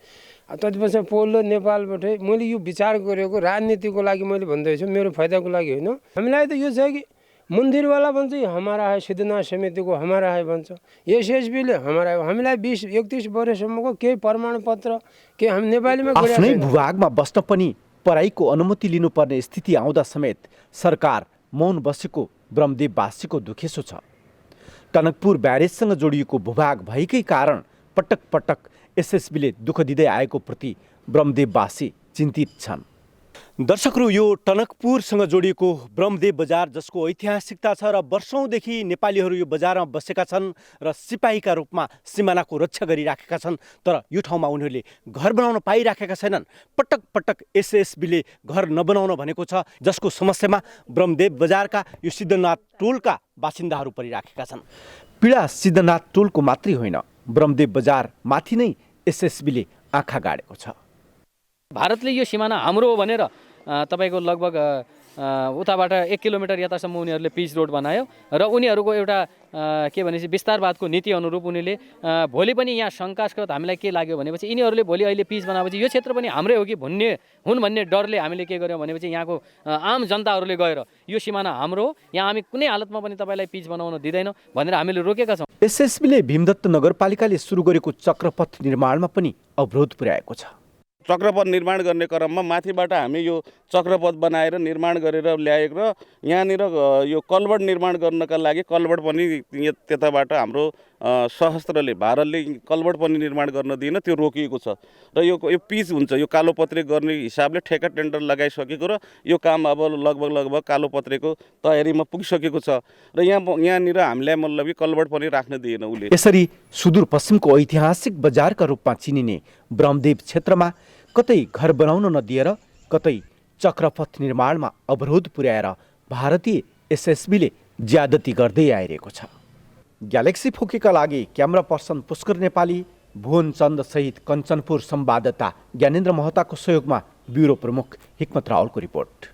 Speaker 10: त्यसपछि पल्लो नेपालबाटै मैले यो विचार गरेको राजनीतिको लागि मैले भन्दैछु, मेरो फाइदाको लागि होइन। हामीलाई त यो छ कि मन्दिरवाला भन्छ हमारा है, सिद्धनाथ समितिको हमारा है भन्छ, एसएसबीले हमारा है। हामीलाई 20-31 वर्षसम्मको केही प्रमाणपत्र के हामी नेपालीमा
Speaker 8: आफ्नै भूभागमा बस्न पनि पढाइको अनुमति लिनुपर्ने स्थिति आउँदा समेत सरकार मौन बसेको ब्रह्मदेववासीको दुखेसो छ। टनकपुर ब्यारेजसँग जोडिएको भूभाग भएकै कारण पटक पटक एसएसबीले दुःख दिँदै आएको प्रति ब्रह्मदेववासी चिन्तित छन्। दर्शकहरू, यो टनकपुरसँग जोडिएको ब्रह्मदेव बजार जसको ऐतिहासिकता छ र वर्षौँदेखि नेपालीहरू यो बजारमा बसेका छन् र सिपाहीका रूपमा सिमानाको रक्षा गरिराखेका छन्, तर यो ठाउँमा उनीहरूले घर बनाउन पाइराखेका छैनन्। पटक पटक एसएसबीले घर नबनाउन भनेको छ, जसको समस्यामा ब्रह्मदेव बजारका यो सिद्धनाथ टोलका बासिन्दाहरू परिराखेका छन्। पीडा सिद्धनाथ टोलको मात्रै होइन, ब्रह्मदेव बजार माथि नै एसएसबीले आँखा गाडेको छ।
Speaker 1: भारतले यो सिमाना हाम्रो हो भनेर तपाईको लगभग उताबाट 1 किलोमिटर यतासम्म उनीहरूले पिच रोड बनायो र उनीहरूको एउटा के भनेपछि विस्तारवादको नीति अनुरूप उनीहरूले भोलि पनि यहाँ शङ्कास्पद हामीलाई के लाग्यो भनेपछि यिनीहरूले भोलि अहिले पिच बनाएपछि यो क्षेत्र पनि हाम्रै हो कि भन्ने डरले हामीले के गर्यौँ भनेपछि यहाँको आम जनताहरूले गएर यो सिमाना हाम्रो हो, यहाँ हामी कुनै हालतमा पनि तपाईँलाई पिच बनाउन दिँदैनौँ भनेर हामीले रोकेका छौँ।
Speaker 8: एसएसबीले भीमदत्त नगरपालिकाले सुरु गरेको चक्रपथ निर्माणमा पनि अवरोध पुर्याएको छ।
Speaker 11: चक्रपथ निर्माण गर्ने क्रममा माथिबाट हामी यो चक्रपथ बनाएर निर्माण गरेर ल्याएको र यहाँनिर यो कल्भर्ट निर्माण गर्नका लागि कल्भर्ट पनि त्यताबाट हाम्रो सशस्त्रले भारतले कल्भर्ट पनि निर्माण गर्न दिएन, त्यो रोकिएको छ र यो पिच हुन्छ। यो कालोपत्रे गर्ने हिसाबले ठेक्का टेन्डर लगाइसकेको र यो काम अब लगभग कालोपत्रेको तयारीमा पुगिसकेको छ र यहाँनिर हामीलाई मतलब कल्भर्ट पनि राख्न दिएन उसले।
Speaker 8: यसरी सुदूरपश्चिमको ऐतिहासिक बजारका रूपमा चिनिने ब्रह्मदेव क्षेत्रमा कतै घर बनाउन नदिएर कतै चक्रपथ निर्माणमा अवरोध पुर्याएर भारतीय एसएसबीले ज्यादती गर्दै आइरहेको छ। ग्यालेक्सी फोकीका लागि क्यामेरा पर्सन पुष्कर नेपाली, भुवन चन्द सहित कञ्चनपुर संवाददाता ज्ञानेन्द्र महताको सहयोगमा ब्युरो प्रमुख हिक्मत रावलको रिपोर्ट।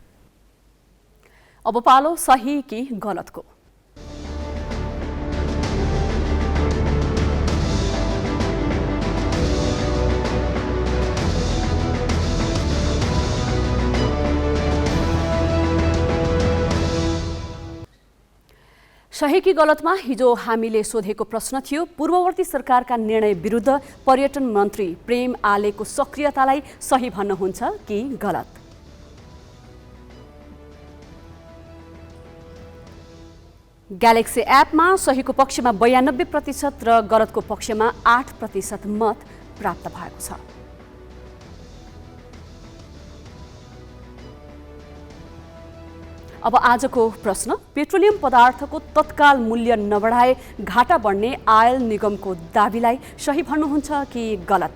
Speaker 2: अब पालो सही कि गलतको। सही कि गलतमा हिजो हामीले सोधेको प्रश्न थियो, पूर्ववर्ती सरकारका निर्णय विरुद्ध पर्यटन मन्त्री प्रेम आलेको सक्रियतालाई सही भन्नुहुन्छ कि गलत? ग्यालेक्सी एपमा सहीको पक्षमा 92% र गलतको पक्षमा 8% मत प्राप्त भएको छ। अब आजको प्रश्न, पेट्रोलियम पदार्थको तत्काल मूल्य नबढाए घाटा बढ्ने आयल निगमको दाबीलाई सही भन्नुहुन्छ कि गलत?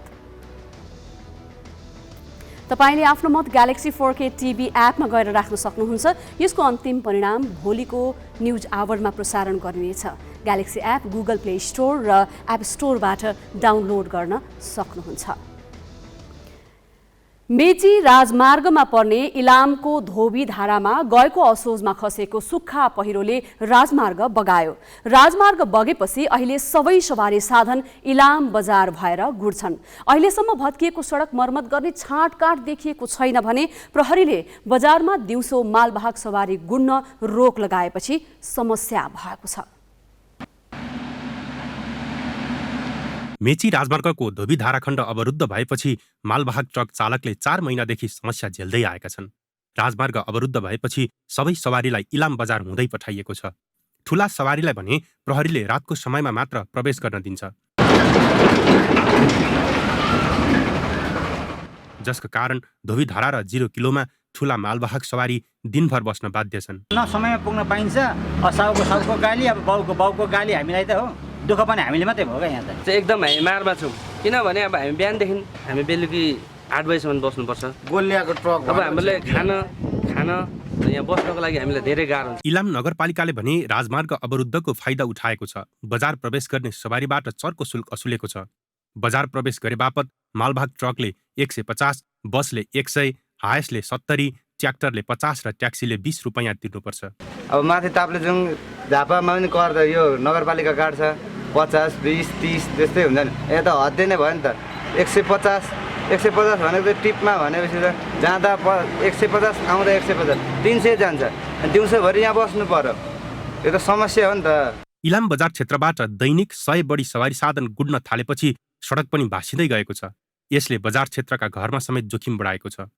Speaker 2: तपाईले आफ्नो मत ग्यालेक्सी 4K टिभी एपमा गएर राख्न सक्नुहुन्छ। यसको अन्तिम परिणाम भोलिको न्युज आवरमा प्रसारण गरिनेछ। Galaxy app Google play store र एप स्टोरबाट डाउनलोड गर्न सक्नुहुन्छ। मेची राजमार्गमा पर्ने इलामको धोबी धारामा गएको असोजमा खसेको सुक्खा पहिरोले राजमार्ग बगायो। राजमार्ग बगेपछि अहिले सबै सवारी साधन इलाम बजार भएर गुड्छन्। अहिलेसम्म भत्किएको सडक मर्मत गर्ने छाँटकाँट देखिएको छैन भने प्रहरीले बजारमा दिउँसो मालवाहक सवारी गुड्न रोक लगाएपछि समस्या भएको छ।
Speaker 12: मेची राजमार्गको धोबी धारा खण्ड अवरुद्ध भएपछि मालवाहक ट्रक चालकले 4 महिनादेखि समस्या झेल्दै आएका छन्। राजमार्ग अवरुद्ध भएपछि सबै सवारीलाई इलाम बजार हुँदै पठाइएको छ। ठूला सवारीलाई भने प्रहरीले रातको समयमा मात्र प्रवेश गर्न दिन्छ, जसका कारण धोबी धारा र 0 किलोमा ठूला मालवाहक सवारी दिनभर बस्न बाध्य छन्।
Speaker 13: न समयमा पुग्न पाइन्छ, असाउको साउको गाली, अब बाउको गाली हामीलाई त हो, दुःख पनि हामीले मात्रै भयो क्या। यहाँ त
Speaker 15: एकदम हामी मारमा छौँ, किनभने अब हामी बिहानदेखि हामी बेलुकी 8 बजीसम्म बस्नुपर्छ। गोलियाको ट्रक अब हामीले खान यहाँ बस्नको लागि हामीलाई धेरै गाह्रो हुन्छ।
Speaker 12: इलाम नगरपालिकाले भने राजमार्ग अवरुद्धको फाइदा उठाएको छ। बजार प्रवेश गर्ने सवारीबाट चर्को शुल्क असुलेको छ। बजार प्रवेश गरे बापत मालवाहक ट्रकले 150, बसले 100, हायसले 70, ट्र्याक्टरले 50 र ट्याक्सीले 20 रुपैयाँ तिर्नुपर्छ।
Speaker 13: अब माथि ताप्लेजुङ झापामा पनि कर त यो नगरपालिका काट्छ, 50, 20, 30 त्यस्तै हुन्छ नि। यहाँ त हद्दै नै भयो नि त। 150 भनेको त टिपमा भनेपछि त जाँदा 150 आउँदा 150, 300 जान्छ। दिउँसोभरि यहाँ बस्नु पर्यो, यो त समस्या हो नि त।
Speaker 12: इलाम बजार क्षेत्रबाट दैनिक 100 बढी सवारी साधन गुड्न थालेपछि सडक पनि भाँसिँदै गएको छ। यसले बजार क्षेत्रका घरमा समेत जोखिम बढाएको छ।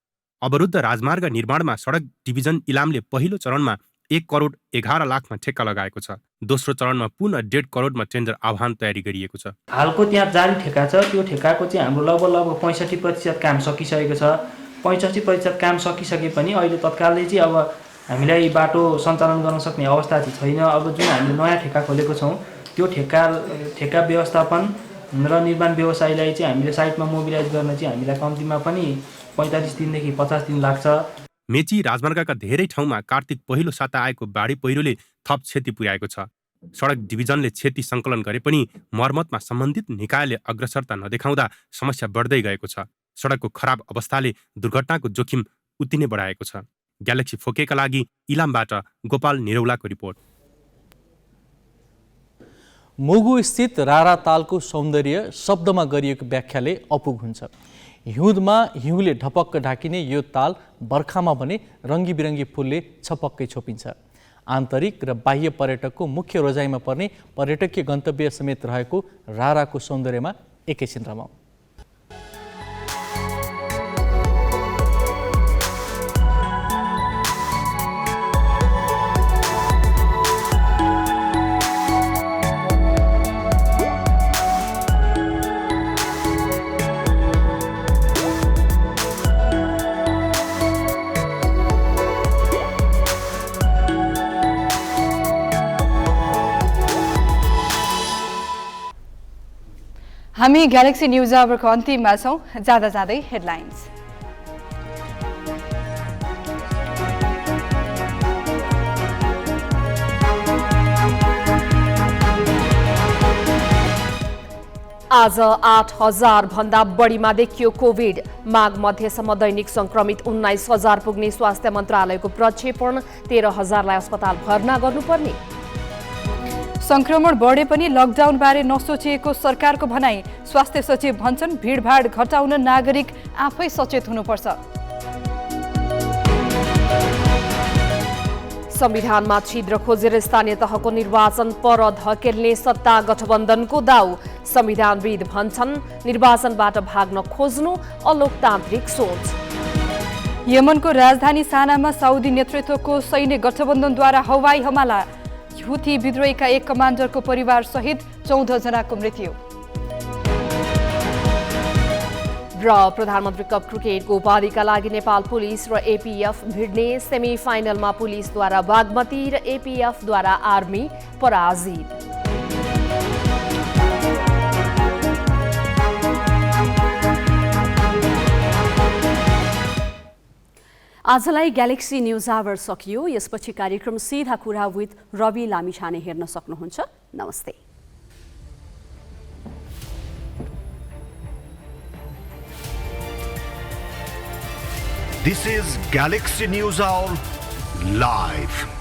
Speaker 12: अवरुद्ध राजमार्ग निर्माणमा सडक डिभिजन इलामले पहिलो चरणमा 1 करोड 11 लाखमा ठेक्का लगाएको छ। दोस्रो चरणमा पुनः 1.5 करोडमा टेन्डर आह्वान तयारी गरिएको छ।
Speaker 16: हालको त्यहाँ जारी ठेक्का छ, त्यो ठेक्काको चाहिँ हाम्रो लगभग 65% काम सकिसकेको छ। 65% काम सकिसके पनि अहिले तत्कालले चाहिँ अब हामीलाई बाटो सञ्चालन गर्न सक्ने अवस्था चाहिँ छैन। अब जुन हामीले नयाँ ठेक्का खोलेको छौँ त्यो ठेक्का व्यवस्थापन र निर्माण व्यवसायलाई चाहिँ हामीले साइटमा मोबिलाइज गर्न चाहिँ हामीलाई कम्तीमा पनि 45 दिनदेखि 50 दिन लाग्छ।
Speaker 12: मेची राजमार्गका धेरै ठाउँमा कार्तिक पहिलो साता आएको बाढी पहिरोले थप क्षति पुर्याएको छ। सडक डिभिजनले क्षति सङ्कलन गरे पनि मर्मतमा सम्बन्धित निकायले अग्रसरता नदेखाउँदा समस्या बढ्दै गएको छ। सडकको खराब अवस्थाले दुर्घटनाको जोखिम उति नै बढाएको छ। ग्यालेक्सी फोकेका लागि इलामबाट गोपाल निरौलाको रिपोर्ट।
Speaker 3: मुगु स्थित रारा तालको सौन्दर्य शब्दमा गरिएको व्याख्याले अपुग हुन्छ। हिउँदमा हिउँले ढपक्क ढाकिने यो ताल बर्खामा भने रङ्गी बिरङ्गी फुलले छपक्कै छोपिन्छ। आन्तरिक र बाह्य पर्यटकको मुख्य रोजाइमा पर्ने पर्यटकीय गन्तव्य समेत रहेको राराको सौन्दर्यमा एकैछिन रमाऊ।
Speaker 4: हामी ग्यालेक्सी न्युज आवरको अन्तिममा छौँ। जाँदा जाँदै हेडलाइन्स।
Speaker 5: आज 8,000 भन्दा बढीमा देखियो कोभिड। माघ मध्यसम्म दैनिक संक्रमित 19,000 पुग्ने स्वास्थ्य मन्त्रालयको प्रक्षेपण। 13,000लाई अस्पताल भर्ना गर्नुपर्ने।
Speaker 4: संक्रमण बढे पनि लकडाउनबारे नसोचिएको सरकारको भनाई। स्वास्थ्य सचिव भन्छन् भिडभाड घटाउन नागरिक आफै सचेत हुनुपर्छ।
Speaker 5: संविधानमा छिद्र खोजेर स्थानीय तहको निर्वाचन पर धकेल्ने सत्ता गठबन्धनको दाउ। संविधानविद भन्छन् निर्वाचनबाट भाग्न खोज्नु अलोकतान्त्रिक सोच।
Speaker 4: यमनको राजधानी सानामा साउदी नेतृत्वको सैन्य गठबन्धनद्वारा हवाई हमला। हुथी विद्रोहीका एक कमान्डरको परिवार सहित 14 जनाको मृत्यु।
Speaker 5: र प्रधानमन्त्री कप क्रिकेटको उपाधिका लागि नेपाल पुलिस र एपीएफ भिड्ने। सेमी फाइनलमा पुलिसद्वारा बागमती र एपीएफद्वारा आर्मी पराजित।
Speaker 2: आजलाई ग्यालेक्सी न्युज आवर सकियो। यसपछि कार्यक्रम सीधा कुरा विथ रवि लामिछाने हेर्न सक्नुहुन्छ। नमस्ते।
Speaker 17: This is Galaxy News Hour live.